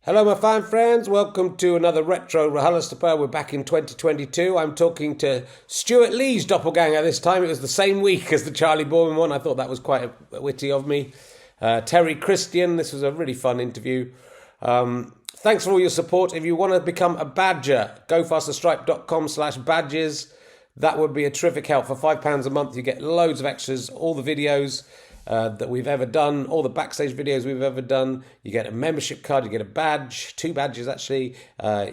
Hello, my fine friends. Welcome to another Retro RHLSTP. We're back in 2022. I'm talking to Stuart Lee's doppelganger this time. It was the same week as the Charlie Boorman one. I thought that was quite witty of me. Terry Christian. This was a really fun interview. Thanks for all your support. If you want to become a badger, gofasterstripe.com/badges. That would be a terrific help. For £5 a month, you get loads of extras, all the videos that we've ever done, all the backstage videos we've ever done. You get a membership card, you get a badge, 2 badges actually.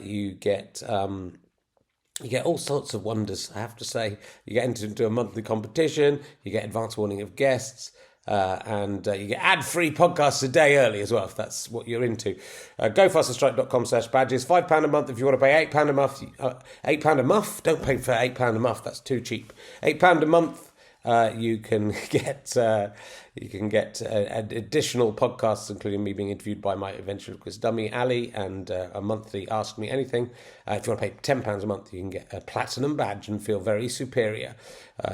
You get all sorts of wonders, I have to say. You get entered into a monthly competition, you get advance warning of guests, and you get ad-free podcasts a day early as well, if that's what you're into. Gofasterstripe.com/badges. £5 a month if you want to pay £8 a month. £8 a month? Don't pay for £8 a month, that's too cheap. £8 a month. You can get additional podcasts, including me being interviewed by my ventriloquist dummy Ali, and a monthly Ask Me Anything. If you want to pay £10 a month, you can get a platinum badge and feel very superior.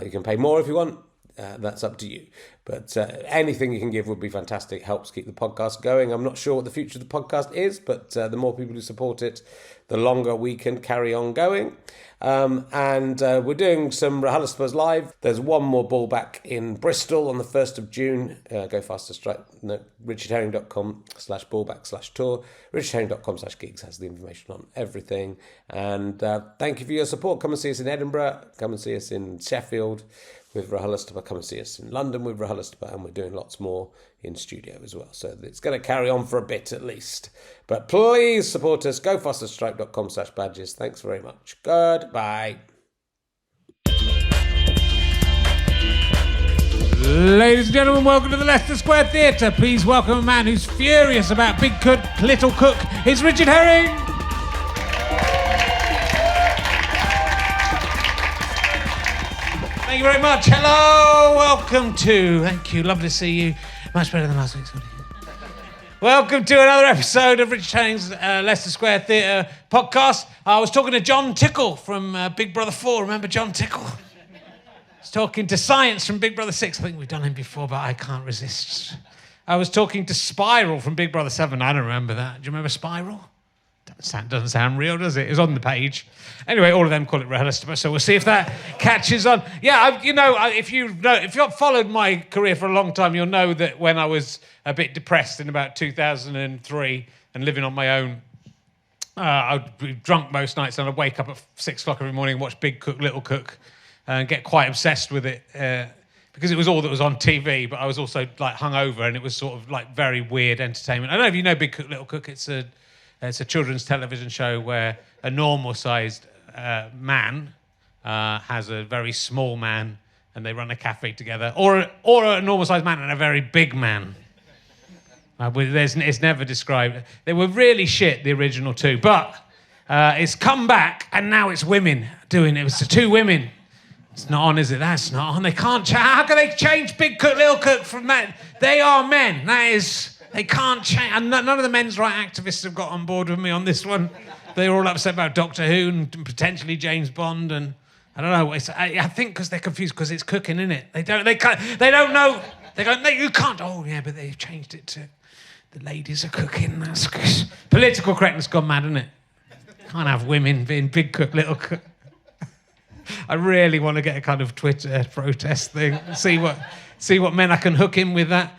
You can pay more if you want. That's up to you. But anything you can give would be fantastic. Helps keep the podcast going. I'm not sure what the future of the podcast is, but the more people who support it, the longer we can carry on going. And we're doing some RHLSTPs live. There's one more ball back in Bristol on the 1st of June. Go faster strike. No, richardherring.com/ballback/tour. richardherring.com/gigs has the information on everything. And thank you for your support. Come and see us in Edinburgh. Come and see us in Sheffield with RHLSTP. Come and see us in London with RHLSTP. And we're doing lots more in studio as well. So it's going to carry on for a bit at least. But please support us. Gofasterstripe.com/badges. Thanks very much. Goodbye. Ladies and gentlemen, welcome to the Leicester Square Theatre. Please welcome a man who's furious about Big Cook, Little Cook. It's Richard Herring. Thank you very much. Hello, welcome to. Thank you, lovely to see you. Much better than last week's. Welcome to another episode of Richard Herring's Leicester Square Theatre podcast. I was talking to John Tickle from Big Brother 4. Remember John Tickle? I was talking to Science from Big Brother 6. I think we've done him before, but I can't resist. I was talking to Spiral from Big Brother 7. I don't remember that. Do you remember Spiral? Doesn't sound real, does it? It's on the page. Anyway, all of them call it RHLSTP, so we'll see if that catches on. Yeah, if you've followed my career for a long time, you'll know that when I was a bit depressed in about 2003 and living on my own, I'd be drunk most nights and I'd wake up at 6 o'clock every morning and watch Big Cook, Little Cook and get quite obsessed with it because it was all that was on TV, but I was also like hungover and it was sort of like very weird entertainment. I don't know if you know Big Cook, Little Cook. It's a children's television show where a normal-sized man has a very small man, and they run a cafe together, or a normal-sized man and a very big man. It's never described. They were really shit, the original two, but it's come back, and now it's women doing it. It's the 2 women. It's not on, is it? That's not on. They can't. How can they change Big Cook, Little Cook from that? They are men. That is. They can't change, and none of the men's right activists have got on board with me on this one. They're all upset about Doctor Who and potentially James Bond, and I don't know. I think because they're confused because it's cooking, isn't it? They don't know. They go, no, you can't. Oh yeah, but they've changed it to the ladies are cooking. That's political correctness gone mad, isn't it? Can't have women being Big Cook, Little Cook. I really want to get a kind of Twitter protest thing. See what men I can hook in with that.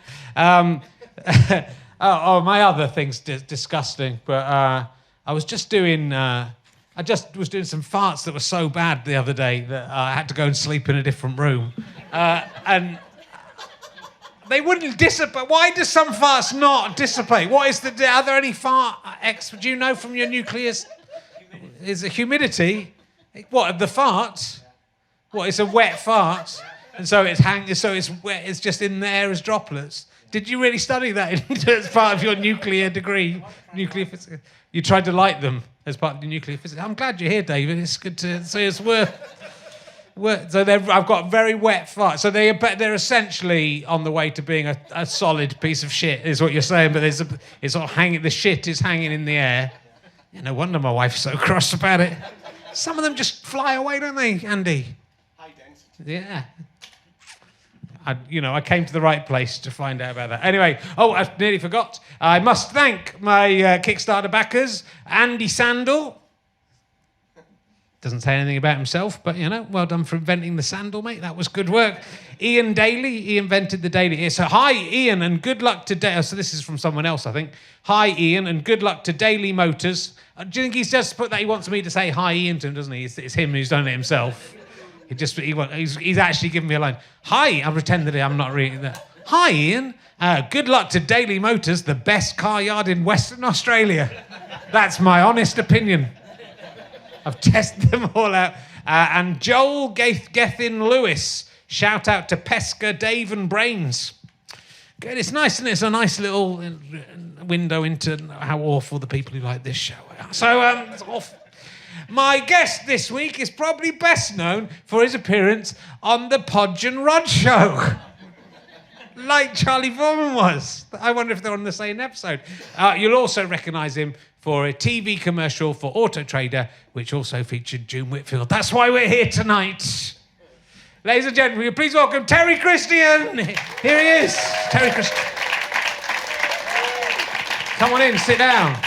My other thing's disgusting, but I was just doing some farts that were so bad the other day that I had to go and sleep in a different room, and they wouldn't dissipate. Why do some farts not dissipate? Are there any do you know from your nucleus? Is it humidity? What, of the farts? What, it's a wet fart, and so it's wet. It's just in the air as droplets. Did you really study that as part of your nuclear degree? Nuclear physics? You tried to light them as part of your nuclear physics. I'm glad you're here, David. It's good to see it's worth. So I've got very wet farts. So they're essentially on the way to being a solid piece of shit, is what you're saying. But it's sort of hanging. The shit is hanging in the air. Yeah, no wonder my wife's so cross about it. Some of them just fly away, don't they, Andy? High density. Yeah. I came to the right place to find out about that. Anyway, I nearly forgot. I must thank my Kickstarter backers, Andy Sandel. Doesn't say anything about himself, but, well done for inventing the sandal, mate. That was good work. Ian Daly, he invented the daily. So, hi, Ian, and good luck to... So this is from someone else, I think. Hi, Ian, and good luck to Daily Motors. Do you think he's just put that he wants me to say hi, Ian, to him, doesn't he? It's him who's done it himself. He's actually given me a line. Hi, I'll pretend that I'm not reading that. Hi, Ian. Good luck to Daily Motors, the best car yard in Western Australia. That's my honest opinion. I've tested them all out. And Joel Gethin Lewis. Shout out to Pesca, Dave and Brains. Good, it's nice, isn't it? It's a nice little window into how awful the people who like this show are. So, it's awful. My guest this week is probably best known for his appearance on the Podge and Rod show. Like Charlie Foreman was. I wonder if they're on the same episode. You'll also recognise him for a TV commercial for Auto Trader, which also featured June Whitfield. That's why we're here tonight. Ladies and gentlemen, will you please welcome Terry Christian. Here he is. Terry Christian. Come on in, sit down.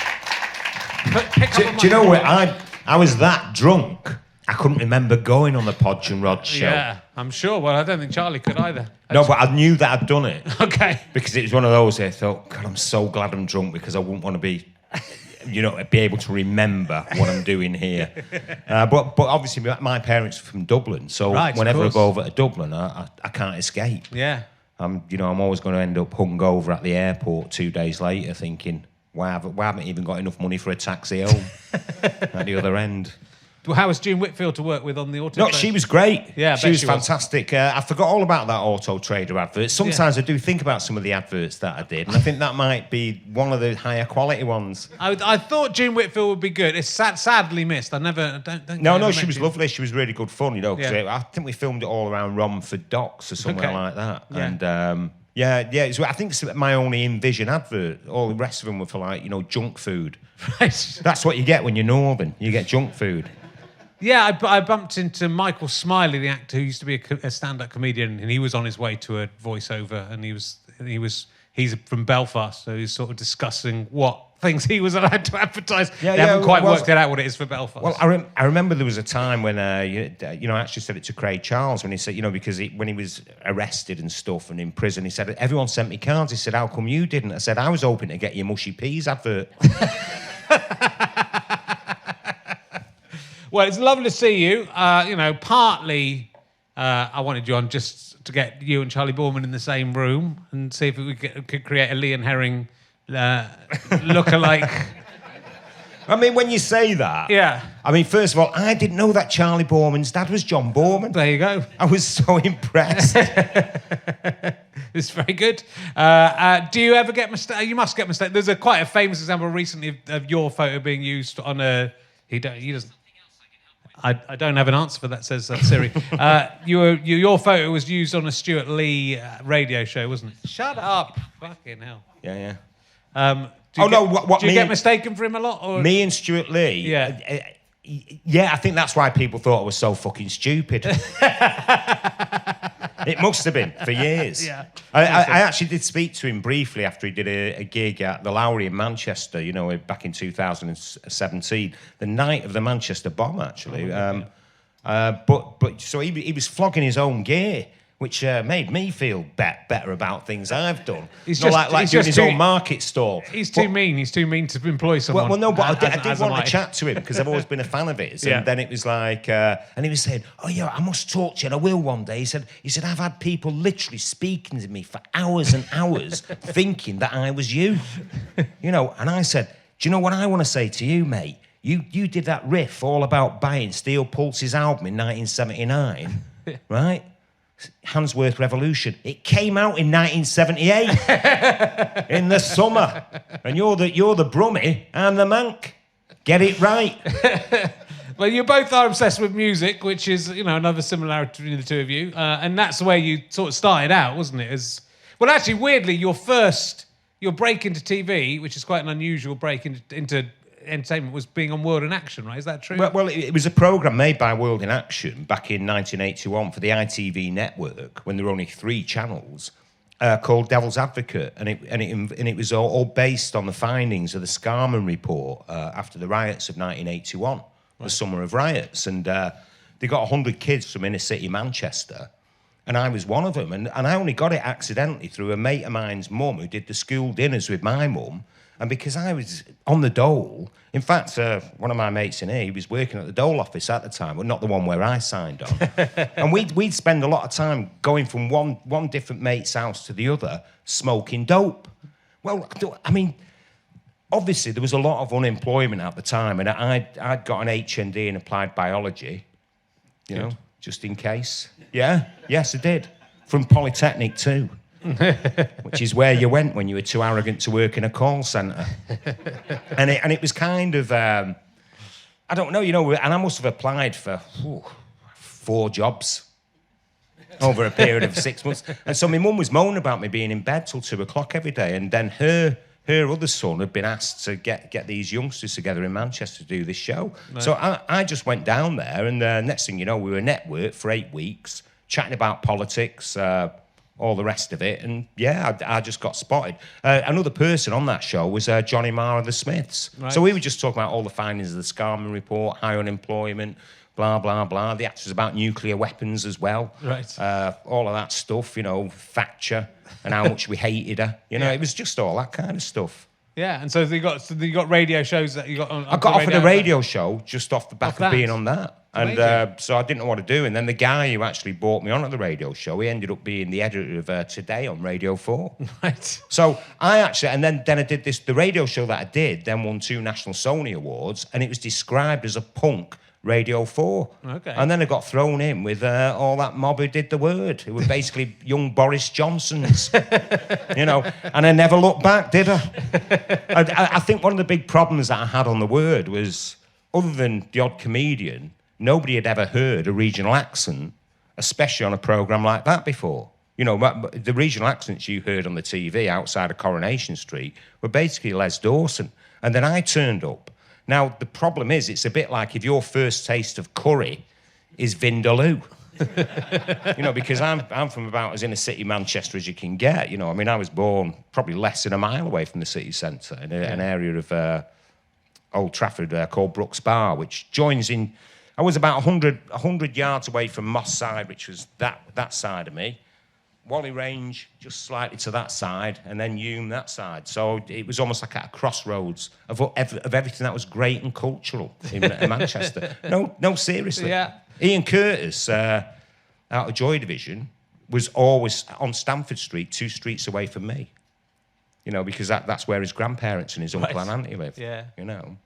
Do you know what? I was that drunk, I couldn't remember going on the Podge and Rod show. Yeah, I'm sure. Well, I don't think Charlie could either. No, but I knew that I'd done it. Okay. Because it was one of those I thought, God, I'm so glad I'm drunk because I wouldn't want to be, be able to remember what I'm doing here. But obviously my parents are from Dublin, so whenever I go over to Dublin, I can't escape. Yeah. I'm always going to end up hungover at the airport 2 days later thinking, why haven't even got enough money for a taxi home at the other end. Well, how was June Whitfield to work with on the Auto Trader? No, she was great. Yeah, she was fantastic. I forgot all about that Auto Trader advert. Sometimes I do think about some of the adverts that I did, and I think that might be one of the higher quality ones. I thought June Whitfield would be good. It's sadly missed. No, she was lovely. She was really good fun, because I think we filmed it all around Romford Docks or somewhere like that. Yeah. And I think it's my only InVision advert. All the rest of them were for junk food. Right. That's what you get when you're northern. You get junk food. Yeah, I bumped into Michael Smiley, the actor who used to be a stand-up comedian, and he was on his way to a voiceover, and he's from Belfast, so he's sort of discussing what things he was allowed to advertise. They haven't quite worked it out what it is for Belfast. Well, I remember there was a time when I actually said it to Craig Charles when he said, because when he was arrested and stuff and in prison, he said, everyone sent me cards. He said, how come you didn't? I said, I was hoping to get your Mushy Peas advert. Well, it's lovely to see you. Partly I wanted you on just to get you and Charlie Boorman in the same room and see if we could create a Lee and Herring look-alike. I mean, when you say that... Yeah. I mean, first of all, I didn't know that Charlie Boorman's dad was John Boorman. There you go. I was so impressed. It's very good. Do you ever get mistakes? You must get mistakes. There's quite a famous example recently of your photo being used on a... He doesn't... I don't have an answer for that, says Siri. Your photo was used on a Stuart Lee radio show, wasn't it? Shut up. Fucking hell. Yeah. Do you get mistaken for him a lot? Or? Me and Stuart Lee? Yeah. Yeah, I think that's why people thought I was so fucking stupid. It must have been, for years. Yeah. I actually did speak to him briefly after he did a gig at the Lowry in Manchester, back in 2017, the night of the Manchester bomb, actually. But so he was flogging his own gear, which made me feel better about things I've done. He's doing his own market stall. He's too mean. He's too mean to employ someone. Well, no, but I did want to chat to him because I've always been a fan of his. And then it was like, and he was saying, "Oh yeah, I must talk to you, and I will one day." He said, I've had people literally speaking to me for hours and hours, thinking that I was you, And I said, "Do you know what I want to say to you, mate? You did that riff all about buying Steel Pulse's album in 1979, right?" Handsworth Revolution. It came out in 1978 in the summer, and you're the Brummie and the Mank. Get it right. Well, you both are obsessed with music, which is another similarity between the two of you, and that's the way you sort of started out, wasn't it? Actually, weirdly, your break into TV, which is quite an unusual break into entertainment was being on World in Action, right? Is that true? Well, it was a programme made by World in Action back in 1981 for the ITV network when there were only 3 channels, called Devil's Advocate, and it was all based on the findings of the Scarman report after the riots of 1981, the summer of riots, and they got 100 kids from inner city Manchester. And I was one of them. And I only got it accidentally through a mate of mine's mum who did the school dinners with my mum. And because I was on the dole, in fact, one of my mates in here, he was working at the dole office at the time, but not the one where I signed on. And we'd spend a lot of time going from one different mate's house to the other, smoking dope. Well, I mean, obviously there was a lot of unemployment at the time, and I'd got an HND in applied biology, you know, just in case. Yeah, yes, I did. From Polytechnic too, which is where you went when you were too arrogant to work in a call centre. And it was kind of, I don't know, you know, and I must have applied for 4 jobs over a period of 6 months. And so my mum was moaning about me being in bed till 2 o'clock every day, and then her other son had been asked to get these youngsters together in Manchester to do this show. Right. So I just went down there, and next thing you know, we were networked for 8 weeks, chatting about politics, all the rest of it. And yeah, I just got spotted. Another person on that show was Johnny Marr of the Smiths. Right. So we were just talking about all the findings of the Scarman report, high unemployment, blah, blah, blah. The actors about nuclear weapons as well. Right. All of that stuff, you know, Thatcher and how much we hated her. You know, it was just all that kind of stuff. Yeah, and so you got radio shows that you got on. I got offered a radio show just off the back of being on that. And so I didn't know what to do. And then the guy who actually brought me on at the radio show, he ended up being the editor of Today on Radio 4. Right. So I actually, and then I did this, the radio show that I did, then won 2 National Sony Awards, and it was described as a punk Radio 4. Okay. And then I got thrown in with all that mob who did the word, who were basically young Boris Johnsons, you know, and I never looked back, did I? I think one of the big problems that I had on the word was, other than the odd comedian, nobody had ever heard a regional accent, especially on a programme like that before. You know, the regional accents you heard on the TV outside of Coronation Street were basically Les Dawson. And then I turned up. Now, the problem is, it's a bit like if your first taste of curry is Vindaloo. You know, because I'm from about as inner city Manchester as you can get. You know, I mean, I was born probably less than a mile away from the city centre in an area of Old Trafford called Brooks Bar, which joins in. I was about 100 yards away from Moss Side, which was that side of me. Wally Range, just slightly to that side, and then Hume, that side. So it was almost like at a crossroads of everything that was great and cultural in Manchester. No, seriously. Yeah. Ian Curtis, out of Joy Division, was always on Stamford Street, 2 streets away from me. You know, because that's where his grandparents and his uncle and auntie live. Yeah. You know.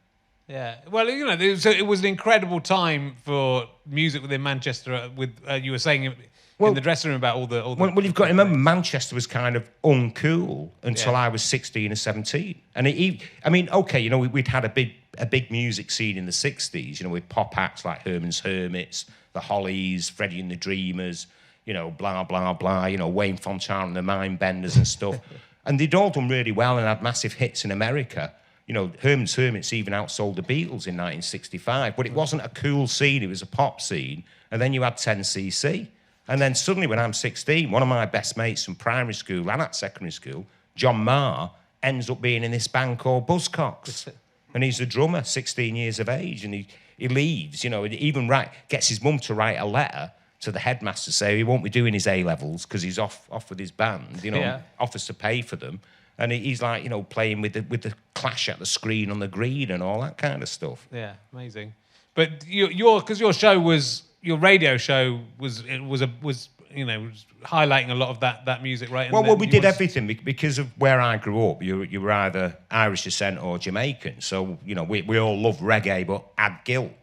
Yeah, well, you know, it was an incredible time for music within Manchester. With you were saying in the dressing room about all the. Well, you've got to remember, Manchester was kind of uncool until I was 16 or 17, and I mean, okay, you know, we'd had a big music scene in the 60s, you know, with pop acts like Herman's Hermits, the Hollies, Freddie and the Dreamers, you know, blah blah blah, you know, Wayne Fontana and the Mindbenders and stuff, and they'd all done really well and had massive hits in America. You know, Herman's Hermits even outsold the Beatles in 1965, but it wasn't a cool scene, it was a pop scene. And then you had 10cc. And then suddenly when I'm 16, one of my best mates from primary school and at secondary school, John Marr, ends up being in this band called Buzzcocks. And he's the drummer, 16 years of age, and he leaves, you know, he even gets his mum to write a letter to the headmaster to say he won't be doing his A-levels because he's off with his band, you know, offers to pay for them. And he's like, you know, playing with the Clash at the screen on the green and all that kind of stuff. Yeah, amazing. But because your radio show was you know, highlighting a lot of that music, right? Well, we did everything because of where I grew up. You were either Irish descent or Jamaican, so you know we all love reggae, but add guilt.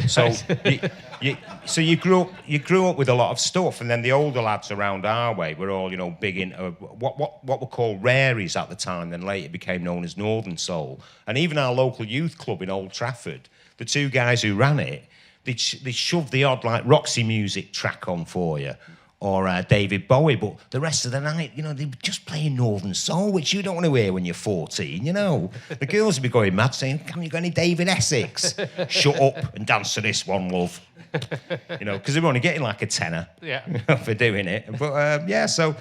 So you grew up with a lot of stuff, and then the older lads around our way were all, you know, big into what were called raries at the time, then later became known as Northern Soul. And even our local youth club in Old Trafford, the 2 guys who ran it, they shoved the odd like Roxy Music track on for you, or David Bowie, but the rest of the night, you know, they were just playing Northern Soul, which you don't want to hear when you're 14, you know. The girls would be going mad saying, "Can you got any David Essex? Shut up and dance to this one, love." You know, because they were only getting like a tenner for doing it. But so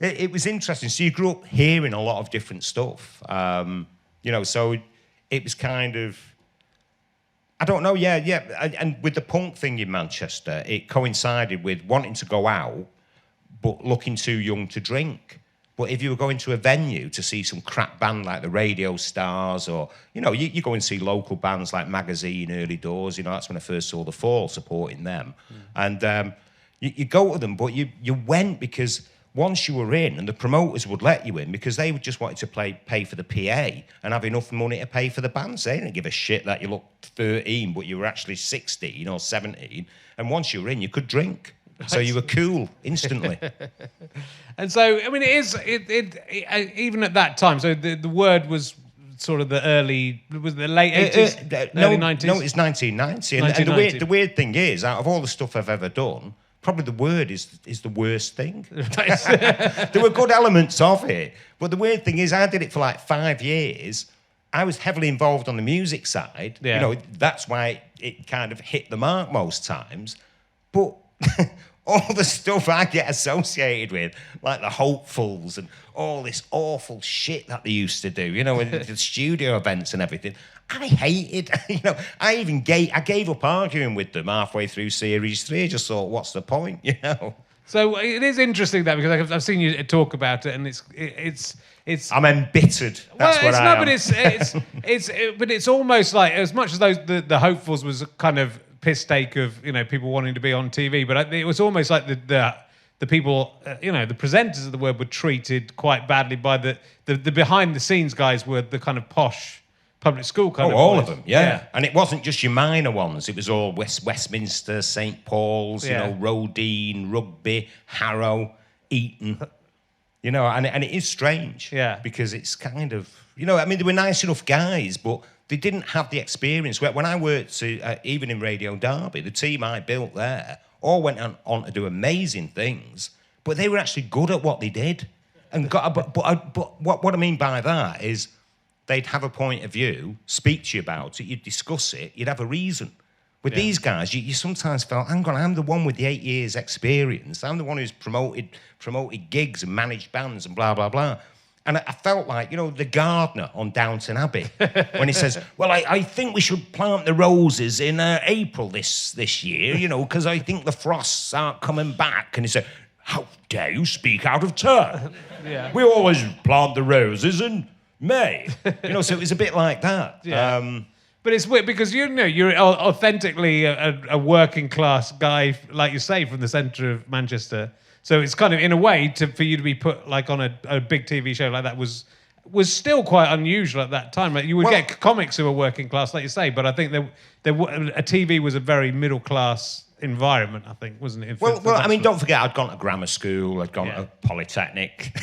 it was interesting. So you grew up hearing a lot of different stuff, you know, so it was kind of, I don't know, and with the punk thing in Manchester, it coincided with wanting to go out, but looking too young to drink. But if you were going to a venue to see some crap band like the Radio Stars, or, you know, you go and see local bands like Magazine, Early Doors, you know, that's when I first saw The Fall, supporting them. And you go to them, but you went because once you were in, and the promoters would let you in because they just wanted to pay for the PA and have enough money to pay for the bands. They didn't give a shit that you looked 13, but you were actually 16 or 17. And once you were in, you could drink. So you were cool instantly. And so, I mean, even at that time, so the word was sort of the late 80s, early 90s? No, it's 1990. And the weird thing is, out of all the stuff I've ever done, probably the word is the worst thing. There were good elements of it, but the weird thing is I did it for like 5 years. I was heavily involved on the music side. You know, that's why it kind of hit the mark most times. But all the stuff I get associated with, like the Hopefuls and all this awful shit that they used to do, you know, the studio events and everything, I hated. You know, I gave up arguing with them halfway through Series 3. I just thought, what's the point, you know? So it is interesting that, because I've seen you talk about it, and it's. I'm embittered. That's what I am. But it's almost like, as much as the Hopefuls was kind of piss take of, you know, people wanting to be on TV, but it was almost like the people, you know, the presenters of the word were treated quite badly by the behind the scenes guys were the kind of posh public school kind of all boys. of them, yeah. And it wasn't just your minor ones. It was all Westminster, St. Paul's, you know, Rodine, Rugby, Harrow, Eton. You know, and it is strange. Yeah. Because it's kind of, you know, I mean, they were nice enough guys, but they didn't have the experience. When I worked, even in Radio Derby, the team I built there all went on to do amazing things, but they were actually good at what they did. And but what I mean by that is they'd have a point of view, speak to you about it, you'd discuss it, you'd have a reason. With these guys, you sometimes felt, hang on, I'm the one with the 8 years experience. I'm the one who's promoted gigs and managed bands and blah, blah, blah. And I felt like, you know, the gardener on Downton Abbey, when he says, well, I think we should plant the roses in April this year, you know, because I think the frosts aren't coming back. And he said, how dare you speak out of turn? We always plant the roses in May. You know, so it was a bit like that. But it's weird because, you know, you're authentically a working class guy, like you say, from the centre of Manchester. So it's kind of, in a way, for you to be put like on a big TV show like that was still quite unusual at that time. Like, you would get comics who were working class, like you say, but I think a TV was a very middle class environment, I think, wasn't it? Well, I mean, don't forget, I'd gone to grammar school, I'd gone to Polytechnic.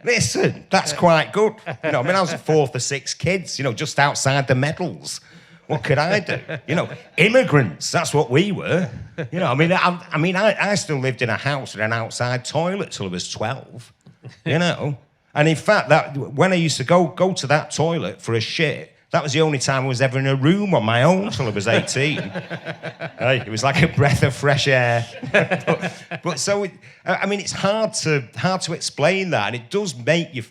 Listen, that's quite good. You know, I mean, I was the fourth of six kids, you know, just outside the medals. What could I do? You know, immigrants, that's what we were. You know, I still lived in a house with an outside toilet till I was 12, you know. And in fact, that when I used to go to that toilet for a shit, that was the only time I was ever in a room on my own till I was 18. It was like a breath of fresh air. but so, I mean, it's hard to explain that, and it does make you,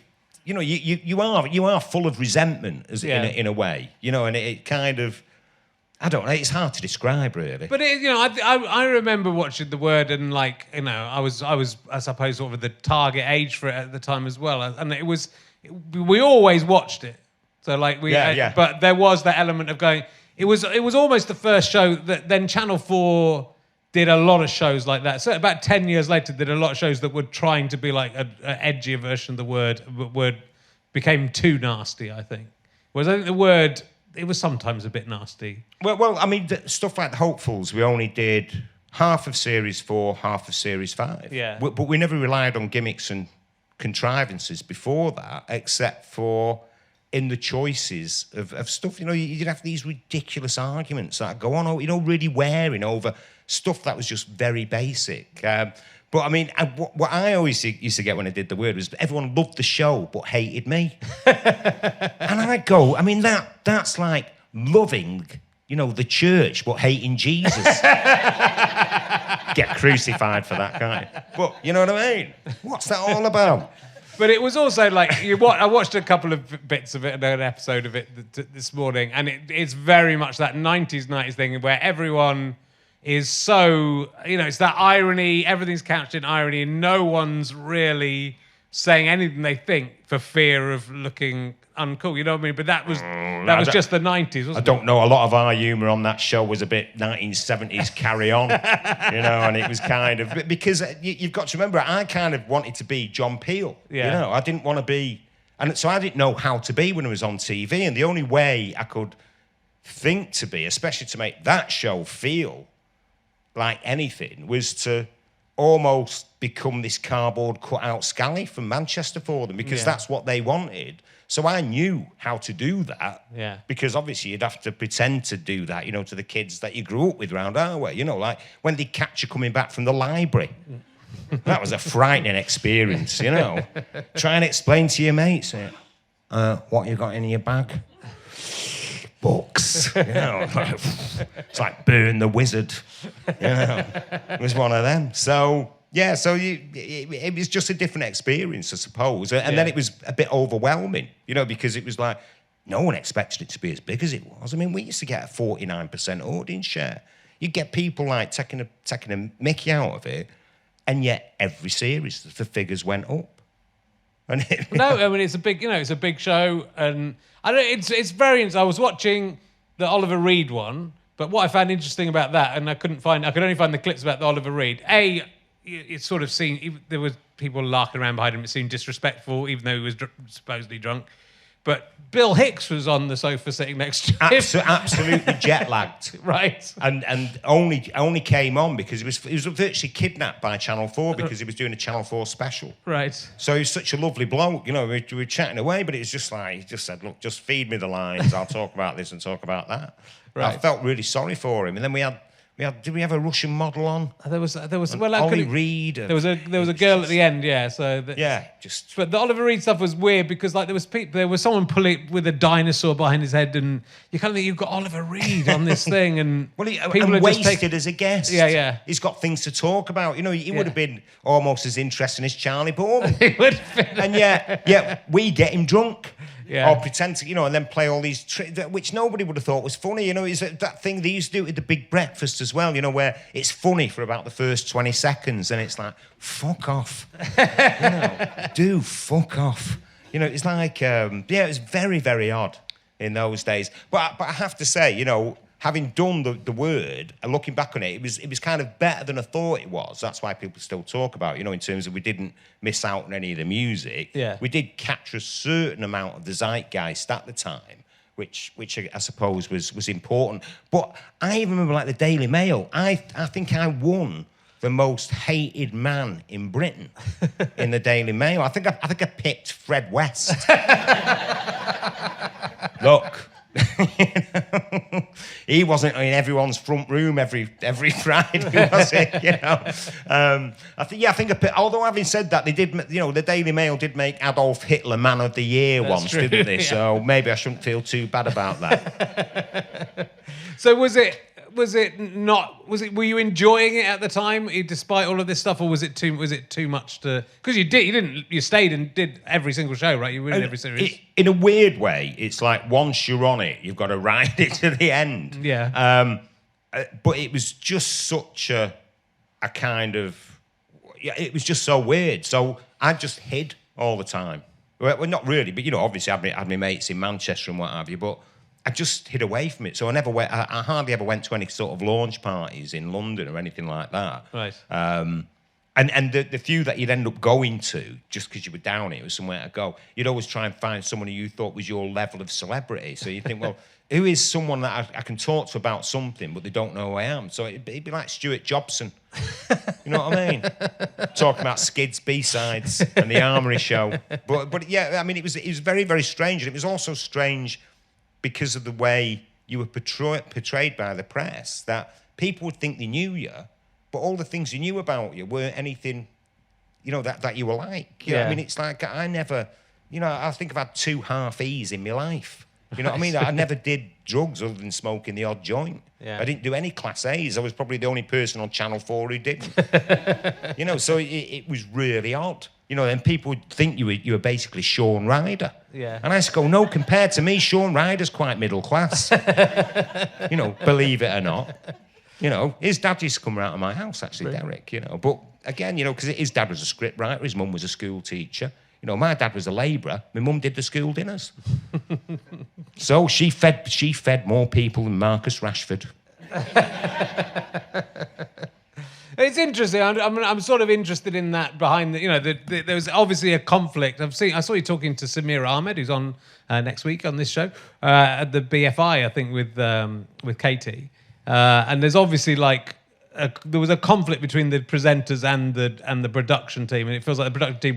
you know, you are full of resentment in a way, you know, and it kind of, I don't know, it's hard to describe really. But you know, I remember watching The Word, and like, you know, I was I suppose sort of the target age for it at the time as well, and we always watched it. So like but there was that element of going. It was almost the first show that then Channel 4 did a lot of shows like that. So about 10 years later, did a lot of shows that were trying to be like an edgier version of The Word, but Word became too nasty, I think. Whereas I think The Word, it was sometimes a bit nasty. Well, I mean, stuff like the Hopefuls, we only did half of Series 4, half of Series 5. Yeah. But we never relied on gimmicks and contrivances before that, except for in the choices of stuff. You know, you'd have these ridiculous arguments that go on, you know, really wearing over stuff that was just very basic. But I mean, what I always used to get when I did the word was everyone loved the show but hated me. And I go, I mean, that's like loving, the church but hating Jesus. Get crucified for that, can't you? But you know what I mean? What's that all about? But it was also like, I watched a couple of bits of it and an episode of it this morning, and it's very much that 90s thing where everyone is so, it's that irony, everything's couched in irony, and no one's really saying anything they think for fear of looking uncool, you know what I mean? But that was just the 90s, wasn't it? I don't know, a lot of our humour on that show was a bit 1970s Carry On, and it was kind of, because you've got to remember, I kind of wanted to be John Peel, I didn't want to be, and so I didn't know how to be when I was on TV, and the only way I could think to be, especially to make that show feel like anything, was to almost become this cardboard cutout Scally from Manchester for them, because that's what they wanted. So I knew how to do that, because obviously you'd have to pretend to do that, to the kids that you grew up with round our way, like when they catch you coming back from the library. That was a frightening experience, Try and explain to your mates, what you got in your bag? Books, it's like Burn the Wizard, it was one of them. So it was just a different experience, I suppose, and then it was a bit overwhelming, because it was like no one expected it to be as big as it was. I mean, we used to get a 49% audience share. You'd get people like taking a mickey out of it, and yet every series the figures went up. And it's a big, it's a big show, and it's very interesting. I was watching the Oliver Reed one, but what I found interesting about that, and I could only find the clips about the Oliver Reed. It sort of seemed, there was people larking around behind him. It seemed disrespectful, even though he was supposedly drunk. But Bill Hicks was on the sofa sitting next to him. Absolutely jet lagged, right? And only came on because he was virtually kidnapped by Channel 4 because he was doing a Channel 4 special. Right. So he was such a lovely bloke, we were chatting away, but it was just like he just said, "Look, just feed me the lines. I'll talk about this and talk about that." Right. I felt really sorry for him, and then did we have a Russian model on? There was Ollie Reed. There was a girl at the end, So But the Oliver Reed stuff was weird because there was someone pulling with a dinosaur behind his head, and you kind of think you've got Oliver Reed on this thing, and people are wasted as a guest. Yeah. He's got things to talk about. He would have been almost as interesting as Charlie Borman. He would have been. And we get him drunk. Yeah. Or pretend to, and then play all these tricks, which nobody would have thought was funny. Is that thing they used to do at the Big Breakfast as well, where it's funny for about the first 20 seconds and it's like, fuck off. Do fuck off. It's like, it was very, very odd in those days. But I have to say, having done the word and looking back on it, it was kind of better than I thought it was. That's why people still talk about it, in terms of we didn't miss out on any of the music. Yeah. We did capture a certain amount of the zeitgeist at the time, which I suppose was important. But I even remember, like, the Daily Mail. I think I won the most hated man in Britain in the Daily Mail. I think I picked Fred West. Look. He wasn't in everyone's front room every Friday, was he? I think. Although having said that, they did. The Daily Mail did make Adolf Hitler Man of the Year once, didn't they? Yeah. So maybe I shouldn't feel too bad about that. So were you enjoying it at the time, despite all of this stuff, or was it too much to? Because you stayed and did every single show, right? You were in every series. In a weird way, it's like once you're on it, you've got to ride it to the end. Yeah. But it was just such a kind of, it was just so weird. So I just hid all the time. Well, not really, but obviously I had my mates in Manchester and what have you, but I just hid away from it. So I hardly ever went to any sort of launch parties in London or anything like that. Right. And the few that you'd end up going to, just because you were down here, was somewhere to go, you'd always try and find someone who you thought was your level of celebrity. So you think, well, who is someone that I can talk to about something, but they don't know who I am? So it'd be like Stuart Jobson. You know what I mean? Talking about Skids B-sides and the Armory show. But yeah, I mean, it was very, very strange. And it was also strange because of the way you were portrayed by the press, that people would think they knew you, but all the things he knew about you weren't anything, you know, that you were like. You know what I mean, it's like I never, you know, I think I've had 2 half-E's in my life. You know what I mean? I never did drugs other than smoking the odd joint. Yeah. I didn't do any Class A's. I was probably the only person on Channel 4 who didn't. You know, so it was really odd. You know, and people would think you were basically Sean Ryder. Yeah. And I used to go, no, compared to me, Sean Ryder's quite middle class. You know, believe it or not. You know, his dad used to come round to my house, actually, Derek, you know. But again, you know, because his dad was a script writer, his mum was a school teacher. You know, my dad was a labourer. My mum did the school dinners. So she fed more people than Marcus Rashford. It's interesting. I'm sort of interested in that behind the, you know, there was obviously a conflict. I saw you talking to Samir Ahmed, who's on next week on this show at the BFI, I think, with Katie. And there's obviously like there was a conflict between the presenters and the production team, and it feels like the production team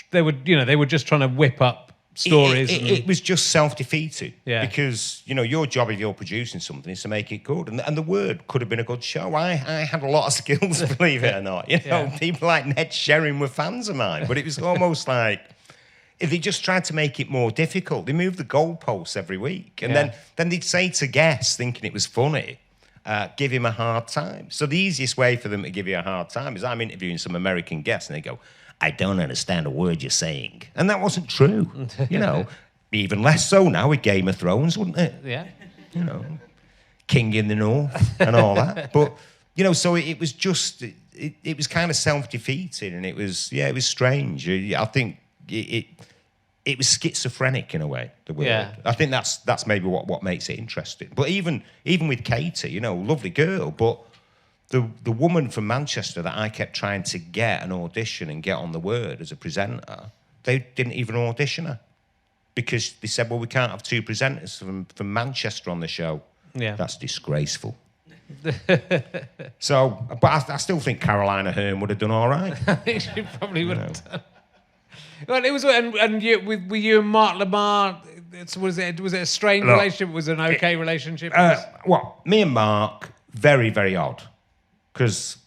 they were just trying to whip up stories. It was just self-defeated. Yeah. Because, you know, your job if you're producing something is to make it good. And the Word could have been a good show. I had a lot of skills, believe it or not. You know, people like Ned Sherrin were fans of mine. But it was almost like, if they just tried to make it more difficult, they moved the goalposts every week. And then they'd say to guests, thinking it was funny, give him a hard time. So the easiest way for them to give you a hard time is I'm interviewing some American guests and they go, I don't understand a word you're saying. And that wasn't true, you know. Even less so now with Game of Thrones, wouldn't it? Yeah. You know, King in the North and all that. But, you know, so it was just, it was kind of self-defeating and it was strange. I think it was schizophrenic in a way, the word. Yeah. I think that's maybe what makes it interesting. But even with Katie, you know, lovely girl, but the woman from Manchester that I kept trying to get an audition and get on the Word as a presenter, they didn't even audition her because they said, well, we can't have 2 presenters from Manchester on the show. Yeah. That's disgraceful. So, but I still think Caroline Aherne would have done all right. I think she probably would have done. Well, it was, and were you and Mark Lamar? Was it a strained relationship? Was it an okay relationship? Well, me and Mark, very, very odd. Because,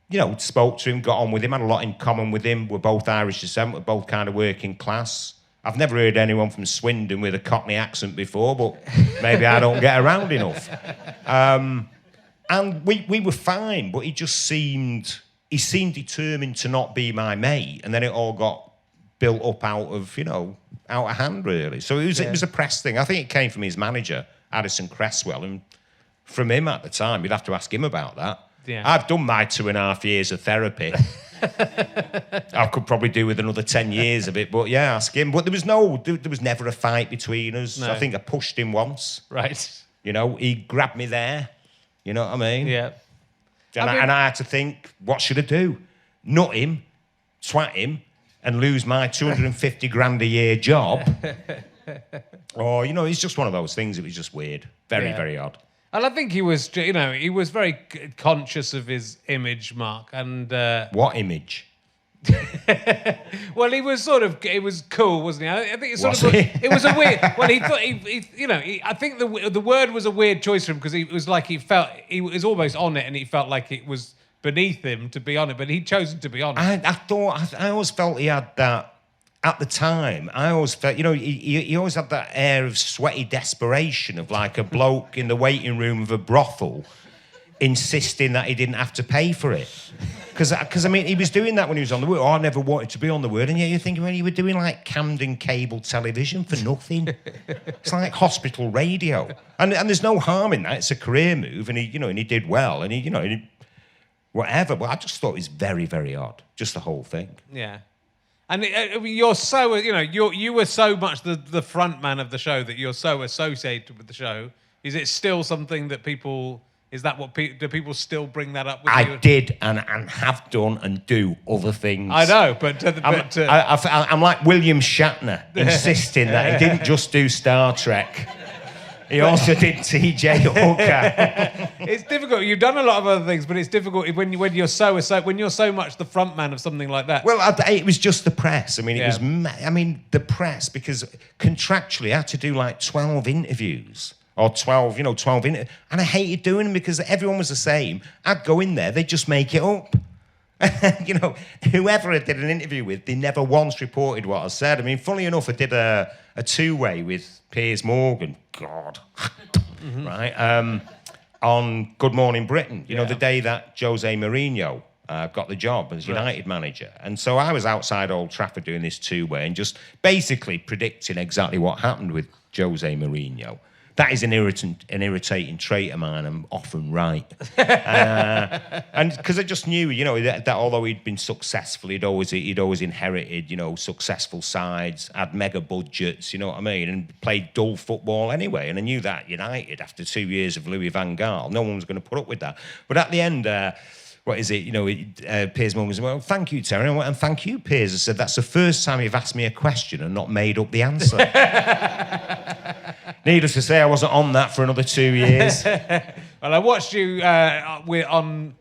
you know, spoke to him, got on with him, had a lot in common with him. We're both Irish descent, we're both kind of working class. I've never heard anyone from Swindon with a Cockney accent before, but maybe I don't get around enough. And we were fine, but he seemed determined to not be my mate. And then it all got built up out of hand, really. So it was a press thing. I think it came from his manager, Addison Cresswell, and from him at the time. You'd have to ask him about that. Yeah. I've done my 2.5 years of therapy. I could probably do with another 10 years of it, but yeah, ask him. But there was never a fight between us. No. I think I pushed him once. Right. You know, he grabbed me there. You know what I mean? Yeah. And I had to think, what should I do? Nut him, twat him, and lose my 250 grand a year job? Or, you know, it's just one of those things. It was just weird. Very, very odd. And I think he was very conscious of his image, Mark. And what image? Well, it was cool, wasn't he? I think it was a weird. Well, he thought I think the word was a weird choice for him because he felt he was almost on it, and he felt like it was beneath him to be on it, but he'd chosen to be on it. I always felt he had that. At the time, I always felt, he always had that air of sweaty desperation of like a bloke in the waiting room of a brothel insisting that he didn't have to pay for it. Because I mean, he was doing that when he was on the Word. Oh, I never wanted to be on the Word. And yet you're thinking, well, you were doing like Camden cable television for nothing. It's like hospital radio. And there's no harm in that. It's a career move. And he did well. And he whatever. But I just thought it was very, very odd. Just the whole thing. Yeah. And you're so, you were so much the front man of the show that you're so associated with the show. Is it still something that people, do people still bring that up with you? I did and have done and do other things. I know, but... I'm like William Shatner, insisting that he didn't just do Star Trek. He also did T.J. Hooker. It's difficult. You've done a lot of other things, but it's difficult when you're so much the front man of something like that. Well, it was just the press. I mean, the press, because contractually I had to do like 12 interviews or 12, 12 in. And I hated doing them because everyone was the same. I'd go in there, they'd just make it up. Whoever I did an interview with, they never once reported what I said. I mean, funny enough, I did a two-way with Piers Morgan. God. Right? On Good Morning Britain. The day that Jose Mourinho got the job as United manager. And so I was outside Old Trafford doing this two-way and just basically predicting exactly what happened with Jose Mourinho. That is an irritating trait of mine. I'm often right. And because I just knew, that although he'd been successful, he'd always inherited, successful sides, had mega budgets, you know what I mean, and played dull football anyway. And I knew that United, after 2 years of Louis van Gaal, no one was going to put up with that. But at the end, Piers Morgan was, well, thank you, Terry. And thank you, Piers. I said, that's the first time you've asked me a question and not made up the answer. Needless to say, I wasn't on that for another 2 years. Well, I watched you on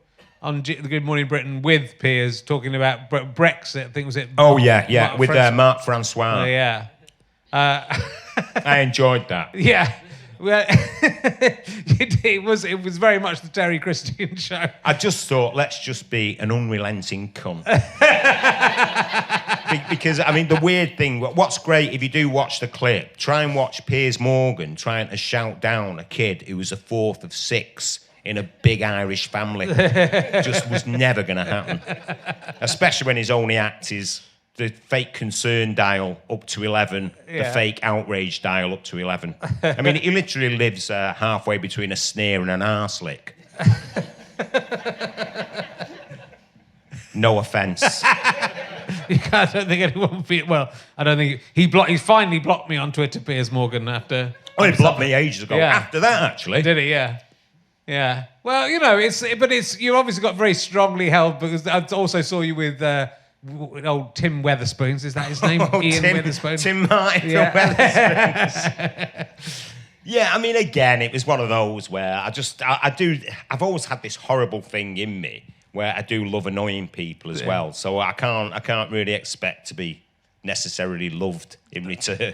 the Good Morning Britain with Piers talking about Brexit. I think was it? Oh yeah, with Mark Francois. Oh, yeah. I enjoyed that. Yeah. Well, it was very much the Terry Christian show. I just thought, let's just be an unrelenting cunt. Because, I mean, the weird thing, what's great, if you do watch the clip, try and watch Piers Morgan trying to shout down a kid who was a fourth of 6 in a big Irish family. Just was never going to happen. Especially when his only act is the fake concern dial up to 11, the fake outrage dial up to 11. I mean, he literally lives halfway between a sneer and an arselick. No offence. I don't think anyone would be... Well, I don't think... He finally blocked me on Twitter, Piers Morgan, after... Oh, he blocked me ages ago. Yeah. After that, actually. Did he? Yeah. Yeah. Well, it's you obviously got very strongly held, because I also saw you with... old Tim Weatherspoons, is that his name? Ian Weatherspoons? Tim Martin from Weatherspoons. Yeah, I mean, again, it was one of those where I've always had this horrible thing in me where I do love annoying people as well. So I can't really expect to be necessarily loved in return.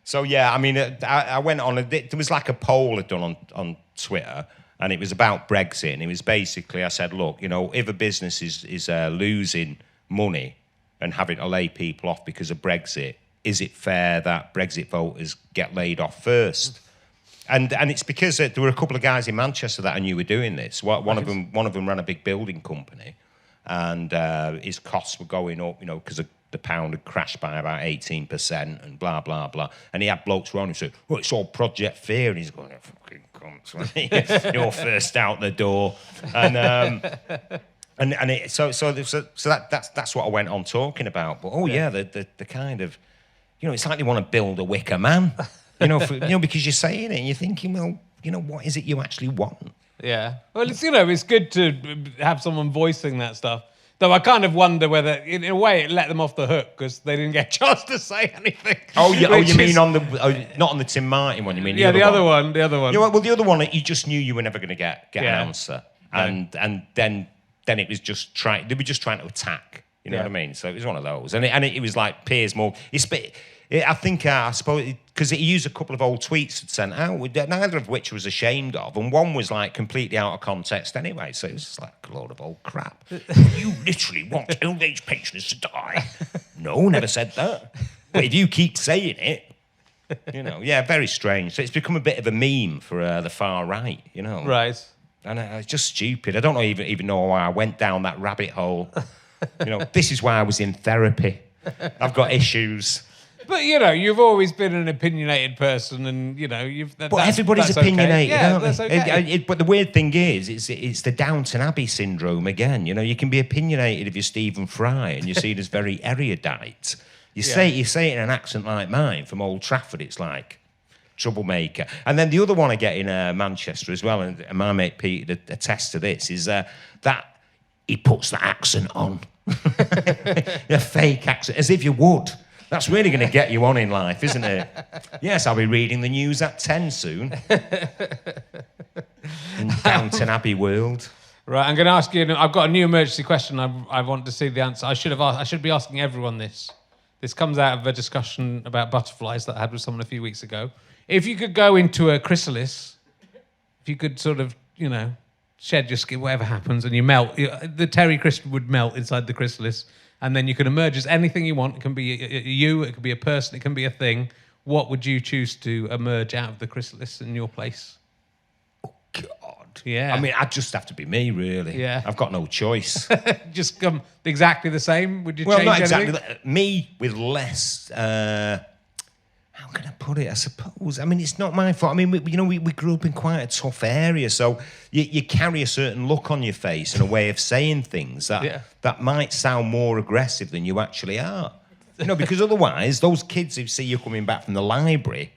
So yeah, I mean, I went on, there was like a poll I'd done on Twitter, and it was about Brexit, and it was basically, I said, look, if a business is losing money and having to lay people off because of Brexit, is it fair that Brexit voters get laid off first? And it's because there were a couple of guys in Manchester that I knew were doing this. One of them ran a big building company, and his costs were going up, because the pound had crashed by about 18% and blah, blah, blah. And he had blokes around who said, well, it's all Project Fear. And he's going, oh, fucking cunts. You're first out the door. And that's what I went on talking about. But, the kind of, it's like they want to build a wicker man. Because you're saying it and you're thinking, well, what is it you actually want? Yeah. Well, it's good to have someone voicing that stuff. Though I kind of wonder whether, in a way, it let them off the hook because they didn't get a chance to say anything. You mean not on the Tim Martin one? You mean the other one? The other one. Well, the other one, you just knew you were never going to get an answer, and then it was just they were just trying to attack. You know what I mean? So it was one of those, and it was like Piers Morgan. I suppose, because he used a couple of old tweets he'd sent out, neither of which I was ashamed of, and one was like completely out of context anyway, so it was just like a load of old crap. You literally want old age pensioners to die. No, never said that. But if you keep saying it, very strange. So it's become a bit of a meme for the far right, Right. And it's just stupid. I don't even know why I went down that rabbit hole. This is why I was in therapy. I've got issues. But, you've always been an opinionated person, and, But everybody's opinionated, aren't they? That's okay. But the weird thing is, it's the Downton Abbey syndrome again. You can be opinionated if you're Stephen Fry and you're seen as very erudite. You say it in an accent like mine from Old Trafford, it's like troublemaker. And then the other one I get in Manchester as well, and my mate Peter attests to this, is that he puts the accent on. A fake accent, as if you would. That's really going to get you on in life, isn't it? Yes, I'll be reading the news at 10 soon. In Downton Abbey world. Right, I'm going to ask you, I've got a new emergency question. I want to see the answer. I should be asking everyone this. This comes out of a discussion about butterflies that I had with someone a few weeks ago. If you could go into a chrysalis, if you could sort of, shed your skin, whatever happens, and you melt, the Terry Crisp would melt inside the chrysalis, and then you can emerge as anything you want. It can be you, it could be a person, it can be a thing. What would you choose to emerge out of the chrysalis in your place? Oh, God. Yeah. I mean, I'd just have to be me, really. Yeah. I've got no choice. Just come exactly the same? Would you Well, change not anything? exactly. Me with less... how can I put it? I suppose. I mean, it's not my fault. I mean, we grew up in quite a tough area, so you carry a certain look on your face and a way of saying things that might sound more aggressive than you actually are. Because otherwise, those kids who see you coming back from the library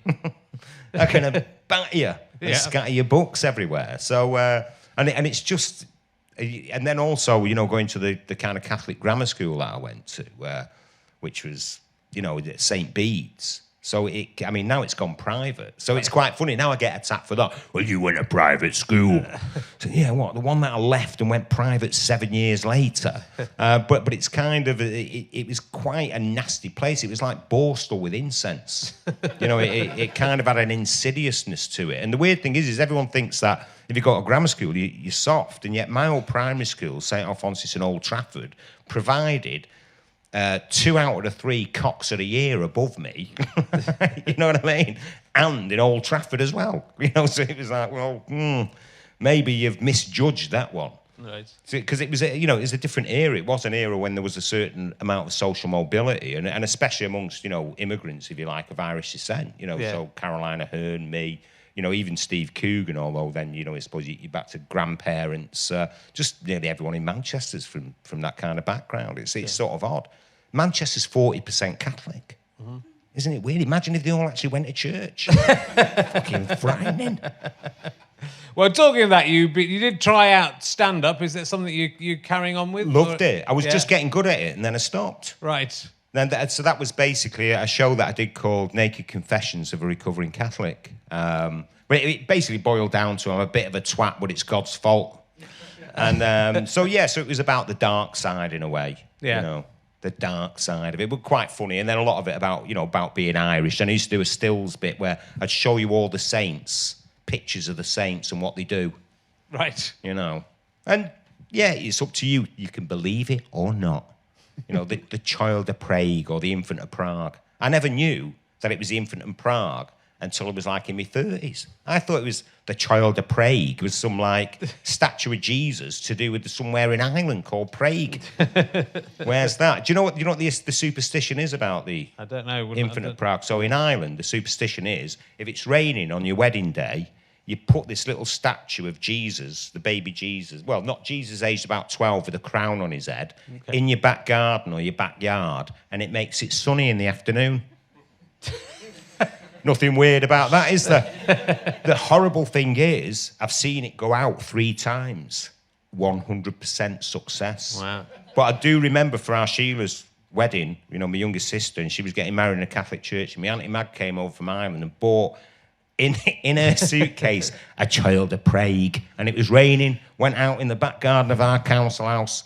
are going to bat you and scatter your books everywhere. So, and it's just, and then also, going to the kind of Catholic grammar school that I went to, which was, St. Bede's. So now it's gone private. So it's quite funny. Now I get attacked for that. Well, you went to private school. So, yeah, what? The one that I left and went private 7 years later. But it's kind of, it was quite a nasty place. It was like Borstal with incense. It kind of had an insidiousness to it. And the weird thing is everyone thinks that if you go to grammar school, you're soft. And yet my old primary school, St. Alphonsus in Old Trafford, provided... 2 out of the 3 cocks of the year above me, you know what I mean? And in Old Trafford as well, So it was like, well, maybe you've misjudged that one, right? Because it was, it was a different era. It was an era when there was a certain amount of social mobility, and especially amongst immigrants, if you like, of Irish descent. So Carolina Hearn, me. Even Steve Coogan, although then, I suppose you're back to grandparents. Just nearly everyone in Manchester's from that kind of background. It's sort of odd. Manchester's 40% Catholic. Mm-hmm. Isn't it weird? Imagine if they all actually went to church. Fucking frightening. Well, talking of that, you did try out stand-up. Is that something you're carrying on with? Loved it. I was just getting good at it, and then I stopped. Right. So that was basically a show that I did called Naked Confessions of a Recovering Catholic. But it basically boiled down to I'm a bit of a twat, but it's God's fault. And so it was about the dark side in a way. Yeah. The dark side of it, but quite funny. And then a lot of it about being Irish. And I used to do a stills bit where I'd show you all the saints, pictures of the saints and what they do. Right. And it's up to you. You can believe it or not. The Child of Prague or the Infant of Prague. I never knew that it was the Infant of Prague until I was like in my 30s. I thought it was the Child of Prague was some like statue of Jesus to do with somewhere in Ireland called Prague. Where's that? Do you know what the superstition is about the I don't know. Infant of Prague? So in Ireland, the superstition is if it's raining on your wedding day, you put this little statue of Jesus, the baby Jesus, well, not Jesus, aged about 12 with a crown on his head, in your back garden or your backyard, and it makes it sunny in the afternoon. Nothing weird about that, is there? The horrible thing is, I've seen it go out 3 times. 100% success. Wow. But I do remember for our Sheila's wedding, my youngest sister, and she was getting married in a Catholic church, and my Auntie Mag came over from Ireland and bought in her suitcase a Child of Prague, and it was raining, went out in the back garden of our council house,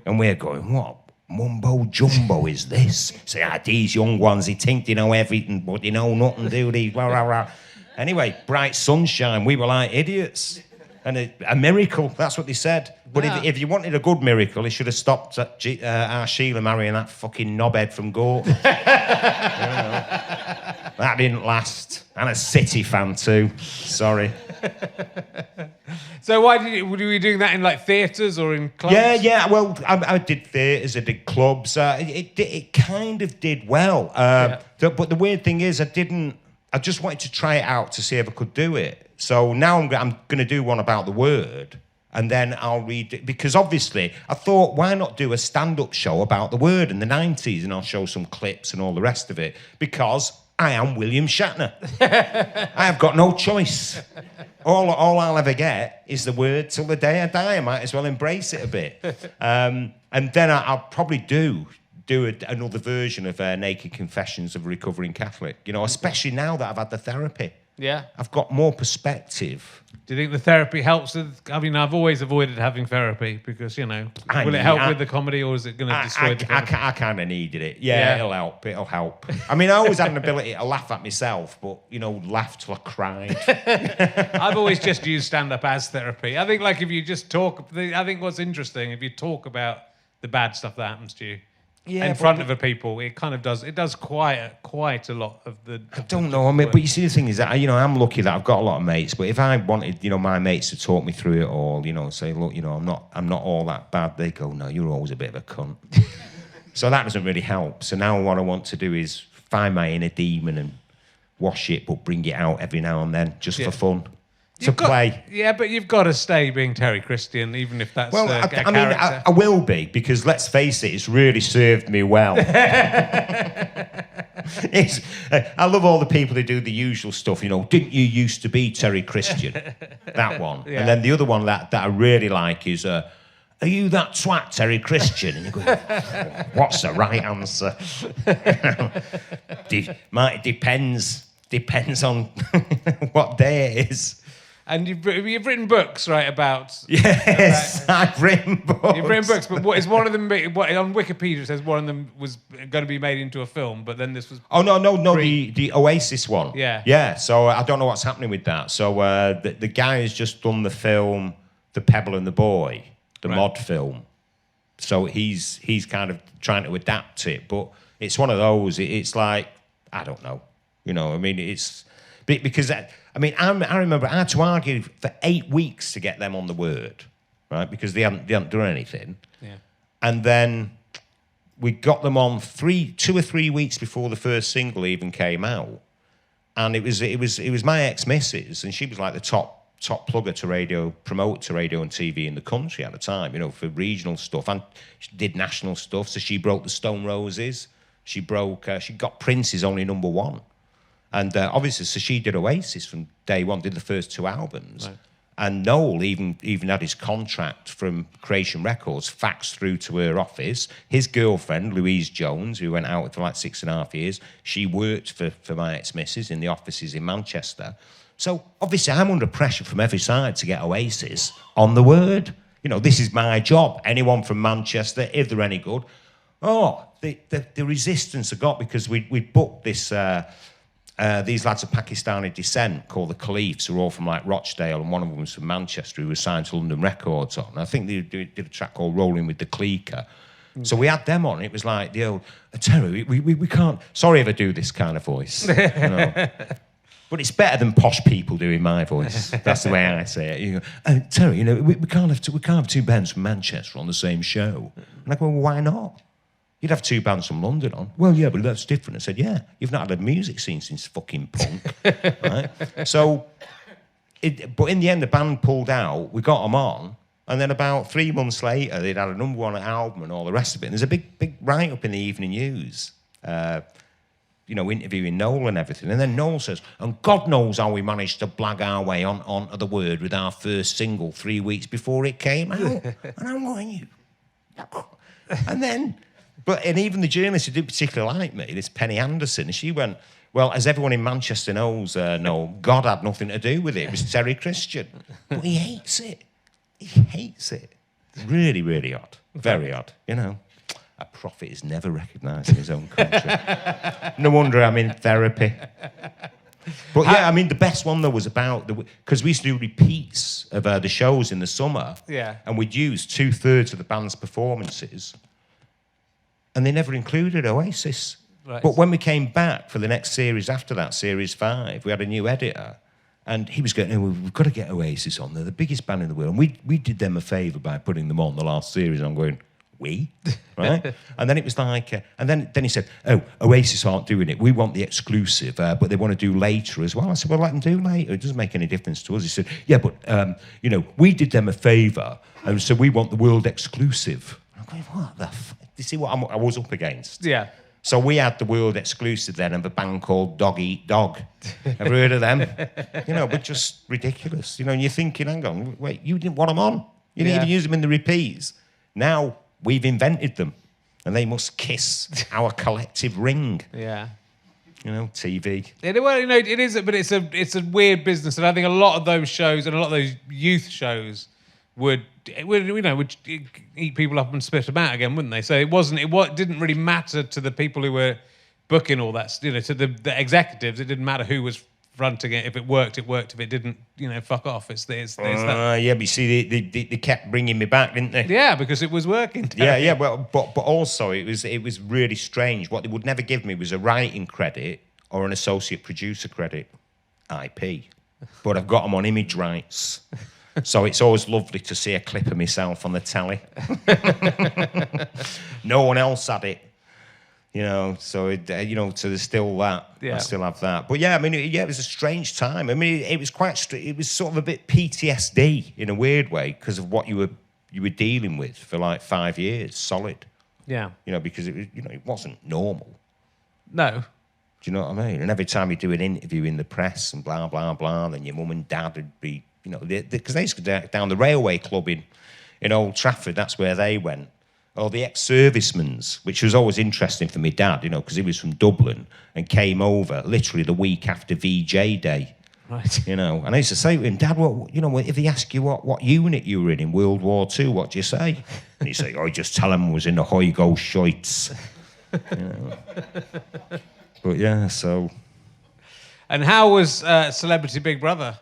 and we're going, what mumbo jumbo is this? Say, these young ones, they think they know everything, but they know nothing, do they? Blah, blah, blah. Anyway, bright sunshine, we were like idiots. And a miracle, that's what they said. But if you wanted a good miracle, he should have stopped our Sheila marrying that fucking knobhead from Gorton. That didn't last. And a City fan too. Sorry. So were you doing that in like theatres or in clubs? Yeah. Well, I did theatres, I did clubs. It kind of did well. But the weird thing is, I just wanted to try it out to see if I could do it. So now I'm going to do one about the word, and then I'll read it. Because obviously, I thought, why not do a stand-up show about the word in the 90s, and I'll show some clips and all the rest of it. Because I am William Shatner. I have got no choice. All I'll ever get is the word till the day I die. I might as well embrace it a bit. And then I'll probably do another version of Naked Confessions of a Recovering Catholic. Especially now that I've had the therapy. Yeah. I've got more perspective. Do you think the therapy helps with... I mean, I've always avoided having therapy because, will it help with the comedy or is it going to destroy the comedy? I kind of needed it. Yeah, it'll help. I mean, I always had an ability to laugh at myself, but, laugh till I cried. I've always just used stand-up as therapy. I think, if you just talk... I think what's interesting, if you talk about the bad stuff that happens to you, in front of people, it kind of does. It does quite a lot of the. I don't know. I mean, but you see, the thing is that I'm lucky that I've got a lot of mates. But if I wanted, my mates to talk me through it all, say, look, I'm not all that bad. They go, no, you're always a bit of a cunt. So that doesn't really help. So now what I want to do is find my inner demon and wash it, but bring it out every now and then, just for fun. Play. Yeah, but you've got to stay being Terry Christian, even if that's a character. I will be, because let's face it, it's really served me well. I love all the people who do the usual stuff, didn't you used to be Terry Christian? That one. Yeah. And then the other one that I really like is, are you that twat, Terry Christian? And you go, what's the right answer? Depends on what day it is. And you've written books, right, about... Yes, I've written books. You've written books, but what is one of them... on Wikipedia it says one of them was going to be made into a film, but then this was... Oh, no, the Oasis one. Yeah. Yeah, so I don't know what's happening with that. So the guy has just done the film The Pebble and the Boy, the mod film. So he's kind of trying to adapt it, but it's one of those, it's like, I don't know. It's... Because, I remember I had to argue for 8 weeks to get them on the Word, right? Because they hadn't done anything. Yeah. And then we got them on 2 or 3 weeks before the first single even came out. And it was my ex-missus, and she was like the top plugger to radio, promoter to radio and TV in the country at the time, for regional stuff. And she did national stuff, so she broke the Stone Roses. She got Prince's only #1. And obviously, so she did Oasis from day one, did the first 2 albums. Right. And Noel even had his contract from Creation Records faxed through to her office. His girlfriend, Louise Jones, who went out for like 6.5 years, she worked for my ex-missus in the offices in Manchester. So obviously, I'm under pressure from every side to get Oasis on the Word. This is my job. Anyone from Manchester, if they're any good. Oh, the resistance I got because we booked this... these lads of Pakistani descent called the Caliphs, who are all from like Rochdale, and one of them was from Manchester, who was signed to London Records on. I think they did a track called Rolling with the Clicker. So we had them on. It was like the old, Terry, we can't... Sorry if I do this kind of voice. But it's better than posh people doing my voice. That's the way I say it. Terry, we can't have 2 bands from Manchester on the same show. And I go, well, why not? You'd have 2 bands from London on. Well, yeah, but that's different. I said, yeah, you've not had a music scene since fucking punk, right? So, but in the end, the band pulled out. We got them on, and then about 3 months later, they'd had a #1 album and all the rest of it. And there's a big write-up in the Evening News, interviewing Noel and everything. And then Noel says, and God knows how we managed to blag our way onto the Word with our first single 3 weeks before it came out. And I'm going, and then... And even the journalist who didn't particularly like me, this Penny Anderson, she went, well, as everyone in Manchester knows, God had nothing to do with it. It was Terry Christian. But he hates it. He hates it. Really, really odd. Very odd. A prophet is never recognised in his own country. No wonder I'm in therapy. But yeah, the best one, though, was about... Because we used to do repeats of the shows in the summer. Yeah. And we'd use 2/3 of the band's performances... And they never included Oasis. Right. But when we came back for the next series after that, Series 5, we had a new editor. And he was going, we've got to get Oasis on. They're the biggest band in the world. And we did them a favour by putting them on the last series. And I'm going, we? Right? And then it was like... and then he said, Oasis aren't doing it. We want the exclusive, but they want to do later as well. I said, well, let them do later. It doesn't make any difference to us. He said, yeah, but, we did them a favour, and so we want the world exclusive. I'm going, what the fuck? Do you see what I was up against? Yeah. So we had the world exclusive then of a band called Dog Eat Dog. Ever heard of them? But just ridiculous. And you're thinking, hang on, wait, you didn't want them on. You didn't even use them in the repeats. Now we've invented them, and they must kiss our collective ring. Yeah. You know, TV. Well, you know, it is, but it's a weird business, and I think a lot of those shows and a lot of those youth shows would eat people up and spit them out again, wouldn't they? So it didn't really matter to the people who were booking all that, you know, to the executives. It didn't matter who was fronting it. If it worked, it worked. If it didn't, you know, fuck off. It's that. Yeah, but you see, they kept bringing me back, didn't they? Yeah, because it was working. Yeah. Well, but also it was really strange. What they would never give me was a writing credit or an associate producer credit, IP. But I've got them on image rights. So it's always lovely to see a clip of myself on the telly. No one else had it, you know. So so there's still that. Yeah. I still have that. But yeah, I mean, it was a strange time. I mean, it was it was sort of a bit PTSD in a weird way because of what you were dealing with for like 5 years solid. Yeah. You know, because it wasn't normal. No. Do you know what I mean? And every time you do an interview in the press and blah blah blah, then your mum and dad would be. You know, because they used to go down the railway club in Old Trafford. That's where they went. Or the ex-servicemen's, which was always interesting for my dad, you know, because he was from Dublin and came over literally the week after VJ Day. Right. You know, and I used to say to him, Dad, if they ask you what unit you were in World War II, what do you say? And he'd say, just tell them I was in the Hoygo Shoits. You know. But yeah, so. And how was Celebrity Big Brother?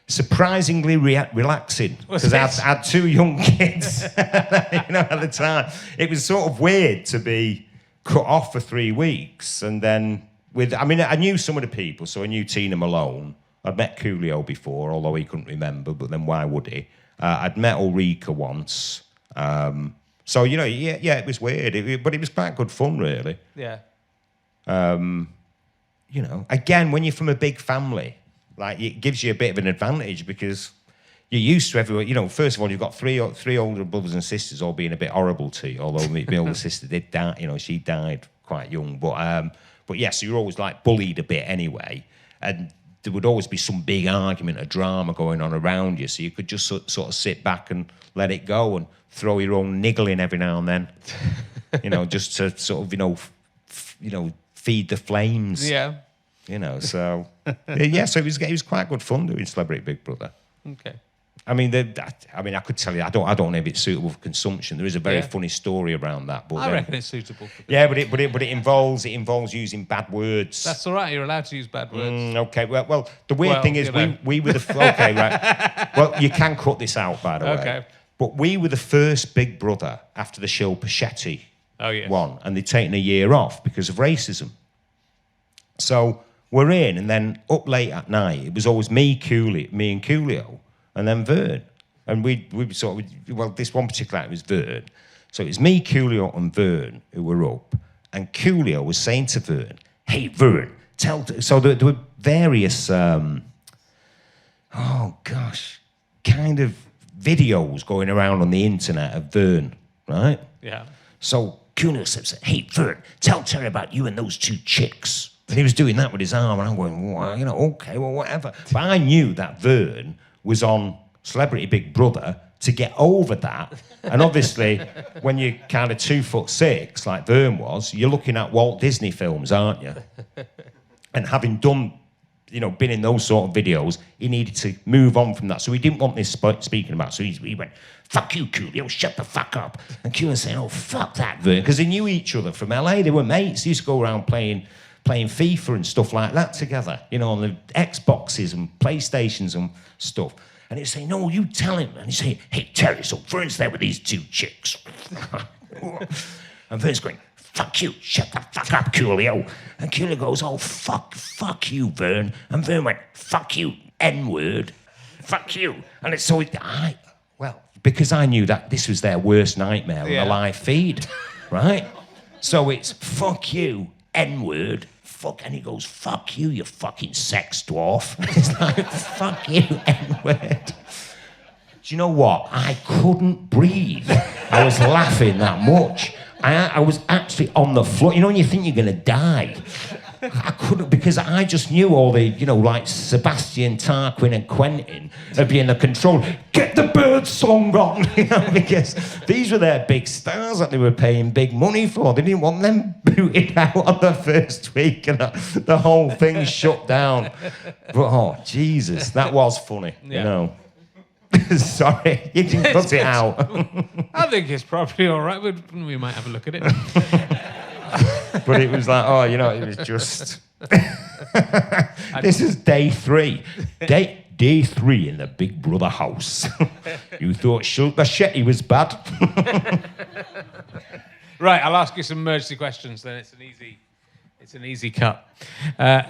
Surprisingly relaxing because I had 2 young kids, you know, at the time. It was sort of weird to be cut off for 3 weeks, and then I knew some of the people, so I knew Tina Malone. I'd met Coolio before, although he couldn't remember. But then why would he? I'd met Ulrika once, so you know, yeah, it was weird, but it was quite good fun, really. Yeah. You know, again, when you're from a big family. Like, it gives you a bit of an advantage because you're used to everyone. You know, first of all, you've got three older brothers and sisters all being a bit horrible to you. Although my older sister did die, you know, she died quite young. But yeah, so you're always like bullied a bit anyway. And there would always be some big argument or drama going on around you. So you could just sort of sit back and let it go and throw your own niggle in every now and then. You know, just to sort of, feed the flames. Yeah. You know, so yeah, so it was quite good fun doing Celebrity Big Brother. Okay. I mean, I could tell you, I don't know if it's suitable for consumption. There is a very funny story around that. But I reckon it's suitable. Yeah, but it involves using bad words. That's all right. You're allowed to use bad words. Okay. Well, the weird thing is we were the okay, right. Well, you can cut this out, by the way. Okay. But we were the first Big Brother after the Shil Pachetti one, and they'd taken a year off because of racism. So we're in, and then up late at night, it was always me and Coolio, and then Vern. And we sort of, this one particular night was Vern. So it was me, Coolio, and Vern who were up. And Coolio was saying to Vern, hey, Vern, so there were various, kind of videos going around on the internet of Vern, right? Yeah. So Coolio said, hey, Vern, tell Terry about you and those 2 chicks. And he was doing that with his arm, and I'm going, well, okay, well, whatever. But I knew that Vern was on Celebrity Big Brother to get over that. And obviously, when you're kind of 2'6", like Vern was, you're looking at Walt Disney films, aren't you? And having done, been in those sort of videos, he needed to move on from that. So he didn't want this speaking about. So he went, fuck you, Coolio, shut the fuck up. And Coolio saying, oh, fuck that, Vern. Because they knew each other from LA. They were mates. They used to go around playing FIFA and stuff like that together, on the Xboxes and PlayStations and stuff. And he'd say, no, you tell him. And he'd say, hey, Terry, so Vern's there with these 2 chicks. And Vern's going, fuck you, shut the fuck up, Coolio. And Coolio goes, oh, fuck you, Vern. And Vern went, fuck you, N-word, fuck you. And it's so, because I knew that this was their worst nightmare on the live feed, right? So it's, fuck you, N-word, and he goes, fuck you, you fucking sex dwarf. It's like, fuck you, N-word. Do you know what? I couldn't breathe. I was laughing that much. I was actually on the floor. When you think you're going to die. I couldn't, because I just knew all the, like Sebastian, Tarquin and Quentin would be in the control. Get the bird song on, because these were their big stars that they were paying big money for. They didn't want them booted out on the first week, and the whole thing shut down. But oh Jesus, that was funny, Sorry, you didn't cut it out. I think it's probably all right. We might have a look at it. But it was like, it was just... This is day 3. Day 3 in the Big Brother house. You thought Shetty was bad? Right, I'll ask you some emergency questions then. It's an easy cut. If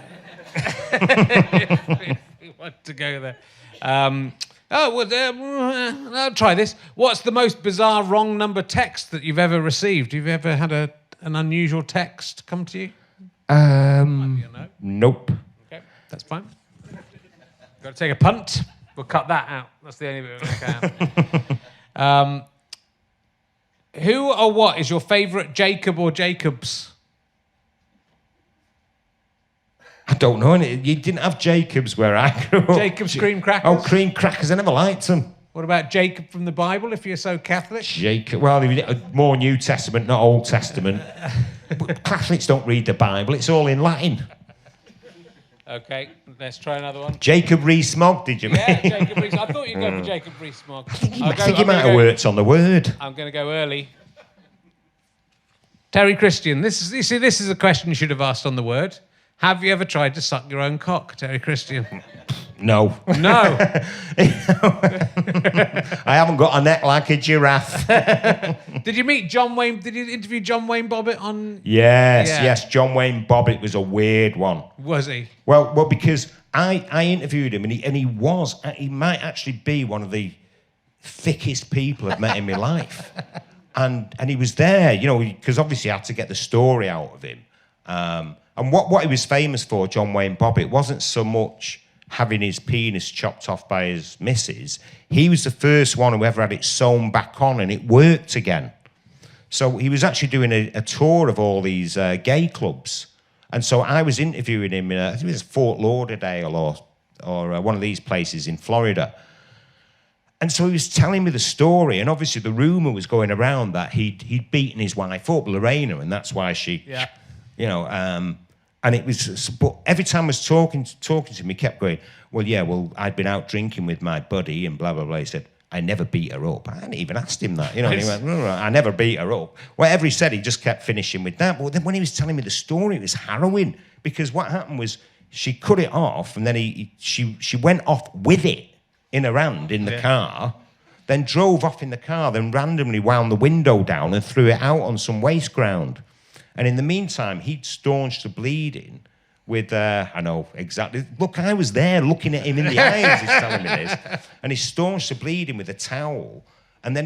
you want to go there. I'll try this. What's the most bizarre wrong number text that you've ever received? Have you ever had an unusual text come to you? Nope. Okay, that's fine. Got to take a punt. We'll cut that out. That's the only bit we'll cut out. Who or what is your favourite Jacob or Jacobs? I don't know. You didn't have Jacobs where I grew up. Jacob's cream crackers? Oh, cream crackers. I never liked them. What about Jacob from the Bible, if you're so Catholic? Jacob. Well, more New Testament, not Old Testament. But Catholics don't read the Bible. It's all in Latin. Okay, let's try another one. Jacob Rees-Mogg, did you mean? Yeah, Jacob Rees. I thought you'd go for Jacob Rees-Mogg. I think he might have worked on the word. I'm going to go early. Terry Christian, this is a question you should have asked on the word. Have you ever tried to suck your own cock, Terry Christian? No. No. I haven't got a neck like a giraffe. Did you meet John Wayne? Did you interview John Wayne Bobbitt on? Yes. John Wayne Bobbitt was a weird one. Was he? Well, because I interviewed him, and he might actually be one of the thickest people I've met in my life. And he was there, because obviously I had to get the story out of him. And what he was famous for, John Wayne Bobbitt, wasn't so much having his penis chopped off by his missus. He was the first one who ever had it sewn back on, and it worked again. So he was actually doing a tour of all these gay clubs. And so I was interviewing him in, I think it was Fort Lauderdale or one of these places in Florida. And so he was telling me the story, and obviously the rumour was going around that he'd beaten his wife up, Lorena, and that's why she... Yeah. And it was, but every time I was talking to him, he kept going, I'd been out drinking with my buddy and blah, blah, blah. He said, I never beat her up. I hadn't even asked him that, and he went, no, I never beat her up. Whatever he said, he just kept finishing with that. But then when he was telling me the story, it was harrowing, because what happened was she cut it off, and then she went off with it in her hand in the car, then drove off in the car, then randomly wound the window down and threw it out on some waste ground. And in the meantime, he'd staunched the bleeding with, I know exactly. Look, I was there looking at him in the eyes, he's telling me this. And he staunched the bleeding with a towel. And then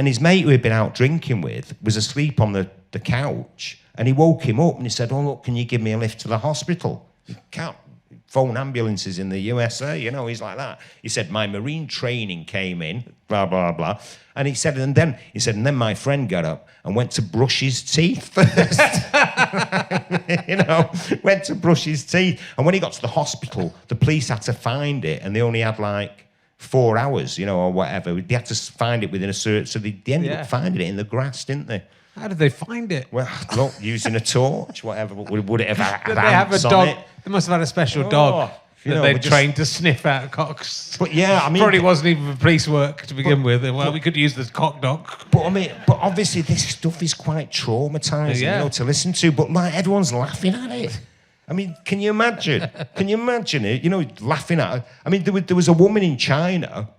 his mate who he'd been out drinking with was asleep on the couch. And he woke him up and he said, look, can you give me a lift to the hospital? You can't phone ambulances in the USA, he's like that. He said, my Marine training came in, blah, blah, blah. And he said, and then my friend got up and went to brush his teeth first. Went to brush his teeth. And when he got to the hospital, the police had to find it, and they only had 4 hours, or whatever. They had to find it within a certain... So they ended up finding it in the grass, didn't they? How did they find it? Well, look, using a torch, whatever. Would it have had Did they have a dog? They must have had a special dog You that know, they'd trained to sniff out cocks. But yeah, I mean, probably wasn't even for police work to begin with. Well, we could use the cock dog. But I mean, but obviously this stuff is quite traumatising, you know, to listen to. But like everyone's laughing at it. I mean, can you imagine? Can you imagine it? You know, laughing at it. I mean, there was a woman in China.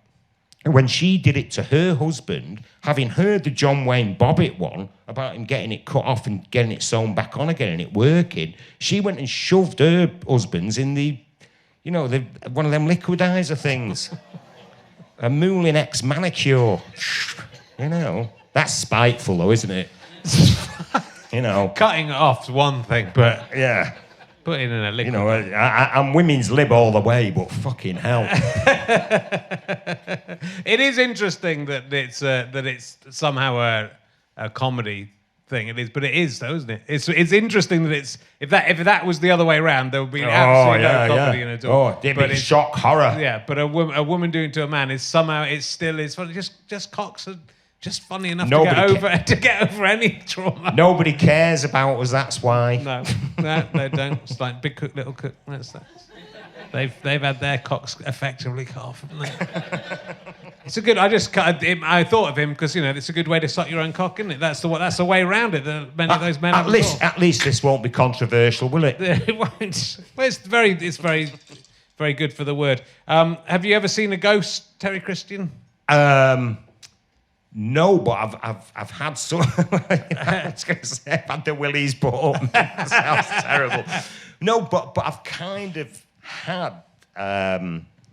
When she did it to her husband, having heard the John Wayne Bobbitt one about him getting it cut off and getting it sewn back on again and it working, she went and shoved her husband's in the, you know, one of them liquidizer things. A Moulinex manicure. You know, that's spiteful though, isn't it? You know. Cutting it off's one thing, but... Yeah. Putting in a liquid. You know, I'm women's lib all the way, but fucking hell. It is interesting that it's somehow a comedy thing. It is, but it is though, isn't it? It's interesting that it's if that was the other way around, there would be absolutely no comedy in it at all. Oh, it'd be shock horror. Yeah, but a woman doing it to a man is somehow it's funny. Just cocks are just funny enough to get over any trauma. Nobody cares about us. That's why. No, they don't. It's like Big Cook, Little Cook. They've had their cocks effectively cut off, haven't they? It's a good. I thought of him because it's a good way to suck your own cock, isn't it? That's the way around it. That many of those men. At least this won't be controversial, will it? It won't. Well, it's very very good for the word. Have you ever seen a ghost, Terry Christian? No, but I've had some. I was going to say I've had the willies put up. That sounds terrible. No, but I've kind of had.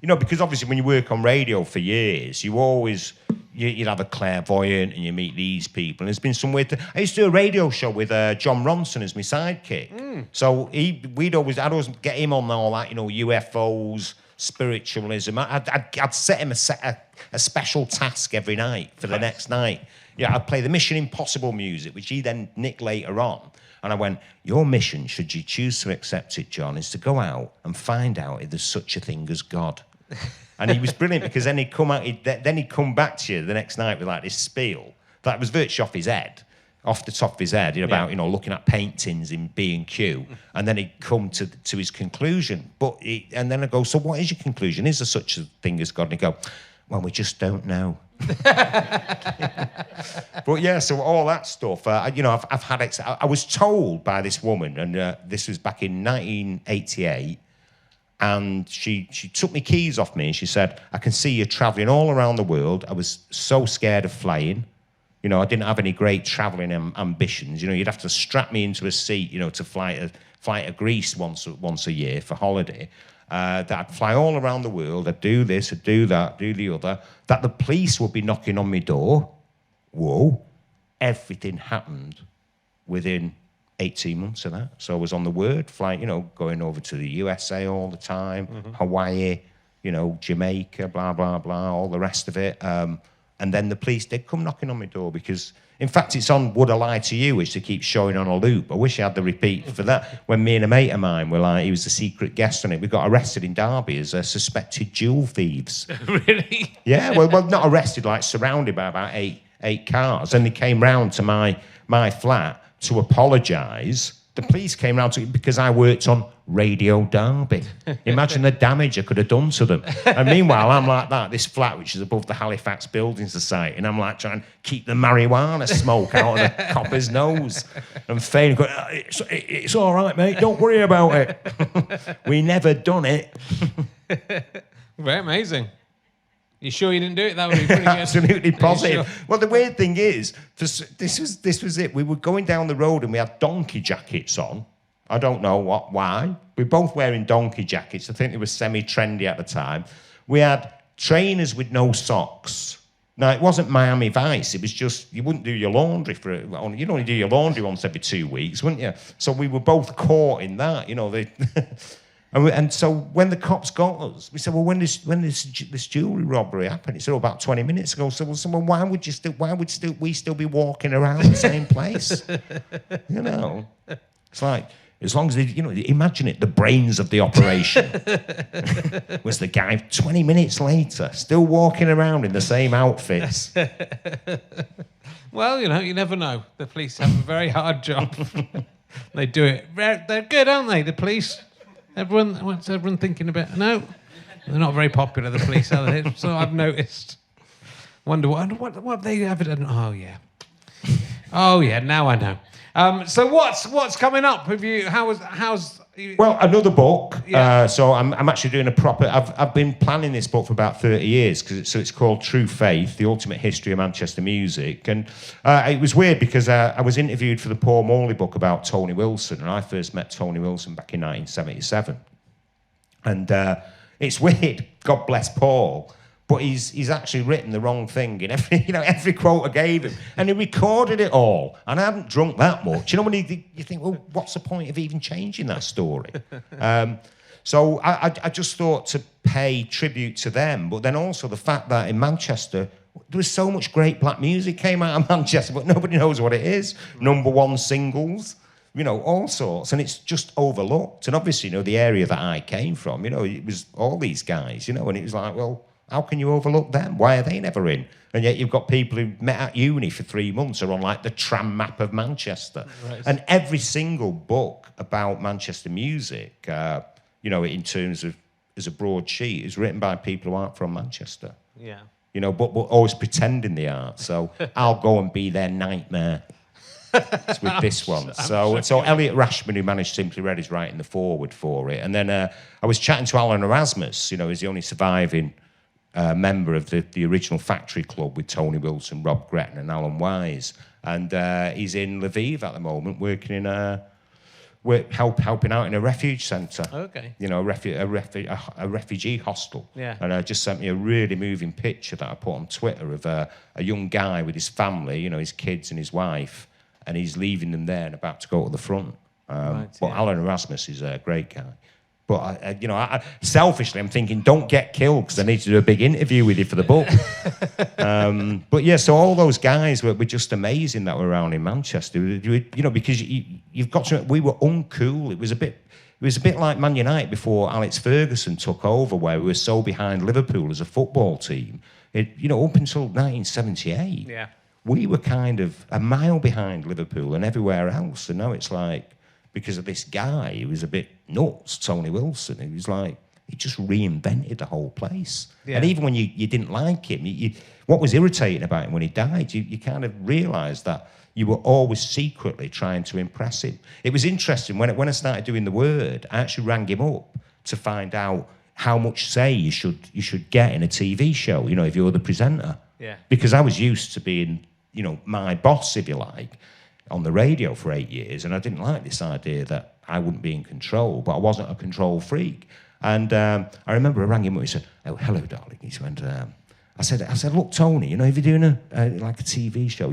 Because obviously when you work on radio for years, you always you'd have a clairvoyant and you meet these people. And there's been some weird. I used to do a radio show with John Ronson as my sidekick. So I'd always get him on all that, UFOs, spiritualism. I'd set him a special task every night for the next night. Yeah, I'd play the Mission Impossible music, which he then nicked later on. And I went, your mission, should you choose to accept it, John, is to go out and find out if there's such a thing as God. And he was brilliant because then he'd come back to you the next night with like this spiel that was virtually off the top of his head, about looking at paintings in B&Q, and then he'd come to his conclusion. And then I go, so what is your conclusion? Is there such a thing as God? And he'd go, well, we just don't know. But yeah, so all that stuff, I've had. I was told by this woman, and this was back in 1988, and she took my keys off me and she said, "I can see you travelling all around the world." I was so scared of flying. I didn't have any great travelling ambitions. You'd have to strap me into a seat, to fly to Greece once a year for holiday. That I'd fly all around the world, I'd do this, I'd do that, do the other, that the police would be knocking on my door. Whoa. Everything happened within 18 months of that. So I was on the word, flying, going over to the USA all the time, Hawaii, Jamaica, blah, blah, blah, all the rest of it. And then the police did come knocking on my door because, in fact, it's on Would I Lie to You, which they keep showing on a loop. I wish I had the repeat for that. When me and a mate of mine were he was a secret guest on it. We got arrested in Derby as suspected jewel thieves. Really? Yeah, well, not arrested, surrounded by about eight cars. And they came round to my flat to apologise. The police came round to because I worked on Radio Derby. Imagine the damage I could have done to them. And meanwhile, I'm like that, this flat, which is above the Halifax Building Society, and I'm trying to keep the marijuana smoke out of the copper's nose. And Fane going, it's all right, mate, don't worry about it. We never done it. Very amazing. You sure you didn't do it? That would be pretty good. Absolutely positive. Sure? Well, the weird thing is, this was it. We were going down the road and we had donkey jackets on. I don't know why. We were both wearing donkey jackets. I think they were semi-trendy at the time. We had trainers with no socks. Now, it wasn't Miami Vice. It was just, you wouldn't do your laundry you'd only do your laundry once every 2 weeks, wouldn't you? So we were both caught in that, And so when the cops got us, we said, well, when this jewellery robbery happened? He said, about 20 minutes ago. So why would we still be walking around the same place? It's like, as long as they, imagine it, the brains of the operation was the guy 20 minutes later, still walking around in the same outfits. Well, you never know. The police have a very hard job. They do it. They're good, aren't they, the police? What's everyone thinking about? No, they're not very popular, the police, are they? So I've noticed. Wonder what they ever done. Oh yeah, now I know. So what's coming up? How's Well, another book. Yeah. So I'm actually doing a proper. I've been planning this book for about 30 years because it's called True Faith: The Ultimate History of Manchester Music, and it was weird because I was interviewed for the Paul Morley book about Tony Wilson, and I first met Tony Wilson back in 1977, and it's weird. God bless Paul. But he's actually written the wrong thing in every quote I gave him, and he recorded it all. And I hadn't drunk that much. When you think, well, what's the point of even changing that story? So I just thought to pay tribute to them, but then also the fact that in Manchester, there was so much great black music came out of Manchester, but nobody knows what it is. Number one singles, all sorts, and it's just overlooked. And obviously, the area that I came from, it was all these guys, and it was like, well, how can you overlook them? Why are they never in? And yet you've got people who met at uni for 3 months are on like the tram map of Manchester. Right. And every single book about Manchester music, in terms of as a broadsheet, is written by people who aren't from Manchester. Yeah. But always pretending they are. So I'll go and be their nightmare with this one. So Elliot Rashman, who managed Simply Red, is writing the foreword for it. And then I was chatting to Alan Erasmus, he's the only surviving member of the original Factory Club with Tony Wilson, Rob Gretton and Alan Wise. And he's in Lviv at the moment, working in helping out in a refuge centre. Okay. A refugee hostel. Yeah. And just sent me a really moving picture that I put on Twitter of a young guy with his family, his kids and his wife, and he's leaving them there and about to go to the front. Alan Erasmus is a great guy. But I selfishly, I'm thinking, don't get killed because I need to do a big interview with you for the book. So all those guys were just amazing that were around in Manchester. Because you've got to. We were uncool. It was a bit like Man United before Alex Ferguson took over, where we were so behind Liverpool as a football team. Up until 1978, yeah, we were kind of a mile behind Liverpool and everywhere else. And now it's like, because of this guy who was a bit nuts, Tony Wilson, he was like, he just reinvented the whole place. Yeah. And even when you didn't like him, what was irritating about him when he died, you kind of realised that you were always secretly trying to impress him. It was interesting, when I started doing The Word, I actually rang him up to find out how much say you should get in a TV show, if you're the presenter. Yeah. Because I was used to being, my boss, if you like, on the radio for 8 years, and I didn't like this idea that I wouldn't be in control, but I wasn't a control freak. And I remember I rang him up, he said, "Oh, hello, darling." He went, I said, "Look, Tony, if you're doing a TV show,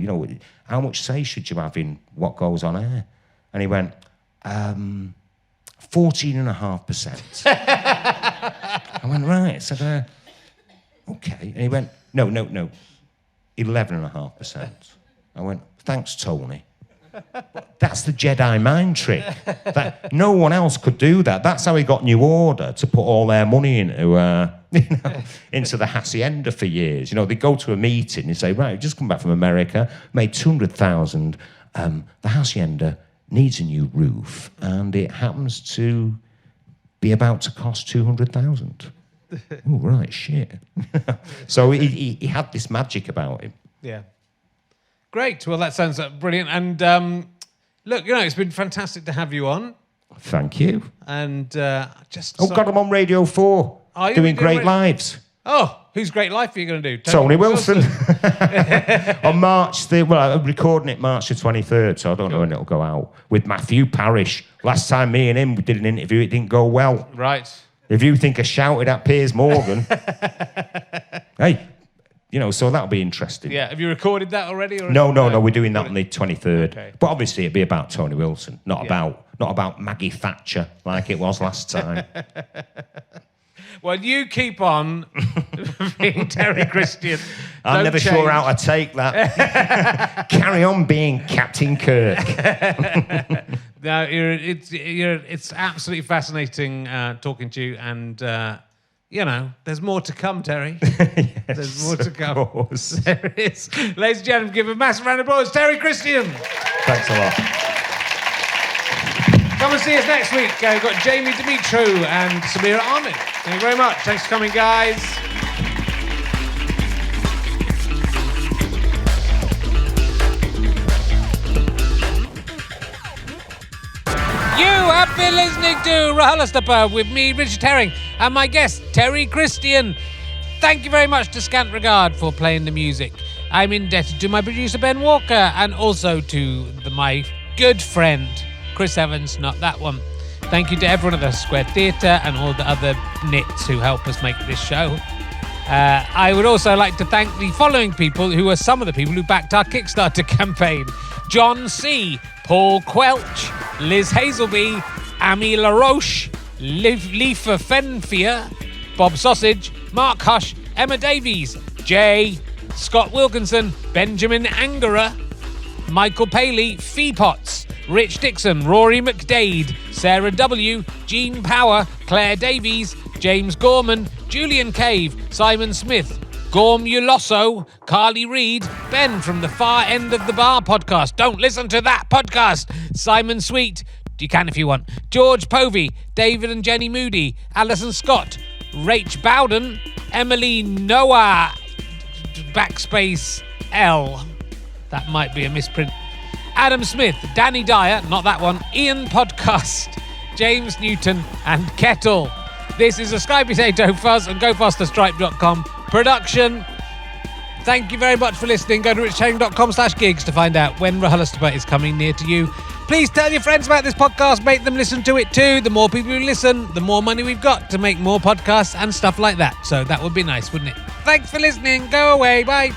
how much say should you have in what goes on air?" And he went, 14.5%. I went, right. I said, okay. And he went, no, 11.5%. I went, thanks, Tony. That's the Jedi mind trick. That no one else could do that. That's how he got New Order to put all their money into the Hacienda for years. They go to a meeting and say, right, just come back from America, made 200,000. The Hacienda needs a new roof, and it happens to be about to cost 200,000. Oh, right, shit. So he had this magic about him. Yeah. Great. Well, that sounds brilliant. And look, it's been fantastic to have you on. Thank you. And God, I'm on Radio 4 doing Great Lives. Oh, whose Great Life are you going to do? Tony Wilson. On I'm recording it March the 23rd, so I don't know when it'll go out. With Matthew Parrish. Last time me and him did an interview, it didn't go well. Right. If you think I shouted at Piers Morgan, hey, so that'll be interesting. Yeah. Have you recorded that already? Or No. We're doing that on the 23rd. Okay. But obviously it'd be about Tony Wilson, not about Maggie Thatcher like it was last time. Well, you keep on being Terry Christian. I'm never sure how to take that. Carry on being Captain Kirk. No, it's absolutely fascinating talking to you, and there's more to come, Terry. Yes, there's more to come. Of course. There is. Ladies and gentlemen, give a massive round of applause, Terry Christian. Thanks a lot. Come and see us next week. We've got Jamie Dimitru and Samira Ahmed. Thank you very much. Thanks for coming, guys. You have been listening to RHLSTP with me, Richard Herring, and my guest, Terry Christian. Thank you very much to Scant Regard for playing the music. I'm indebted to my producer, Ben Walker, and also to my good friend, Chris Evans, not that one. Thank you to everyone at the Square Theatre and all the other nits who help us make this show. I would also like to thank the following people, who are some of the people who backed our Kickstarter campaign. John C., Paul Quelch, Liz Hazelby, Amy LaRoche, Leifa Fenfier, Bob Sausage, Mark Hush, Emma Davies, Jay, Scott Wilkinson, Benjamin Angera, Michael Paley, Fee Potts, Rich Dixon, Rory McDade, Sarah W, Jean Power, Claire Davies, James Gorman, Julian Cave, Simon Smith, Gorm Ulosso, Carly Reid, Ben from the Far End of the Bar podcast. Don't listen to that podcast. Simon Sweet, you can if you want. George Povey, David and Jenny Moody, Alison Scott, Rach Bowden, Emily Noah, backspace L. That might be a misprint. Adam Smith, Danny Dyer, not that one, Ian Podcast, James Newton, and Kettle. This is a Sky Potato Fuzz and GoFasterStripe.com production. Thank you very much for listening. Go to richchanning.com/gigs to find out when RHLSTP is coming near to you. Please tell your friends about this podcast. Make them listen to it too. The more people who listen, the more money we've got to make more podcasts and stuff like that. So that would be nice, wouldn't it? Thanks for listening. Go away. Bye.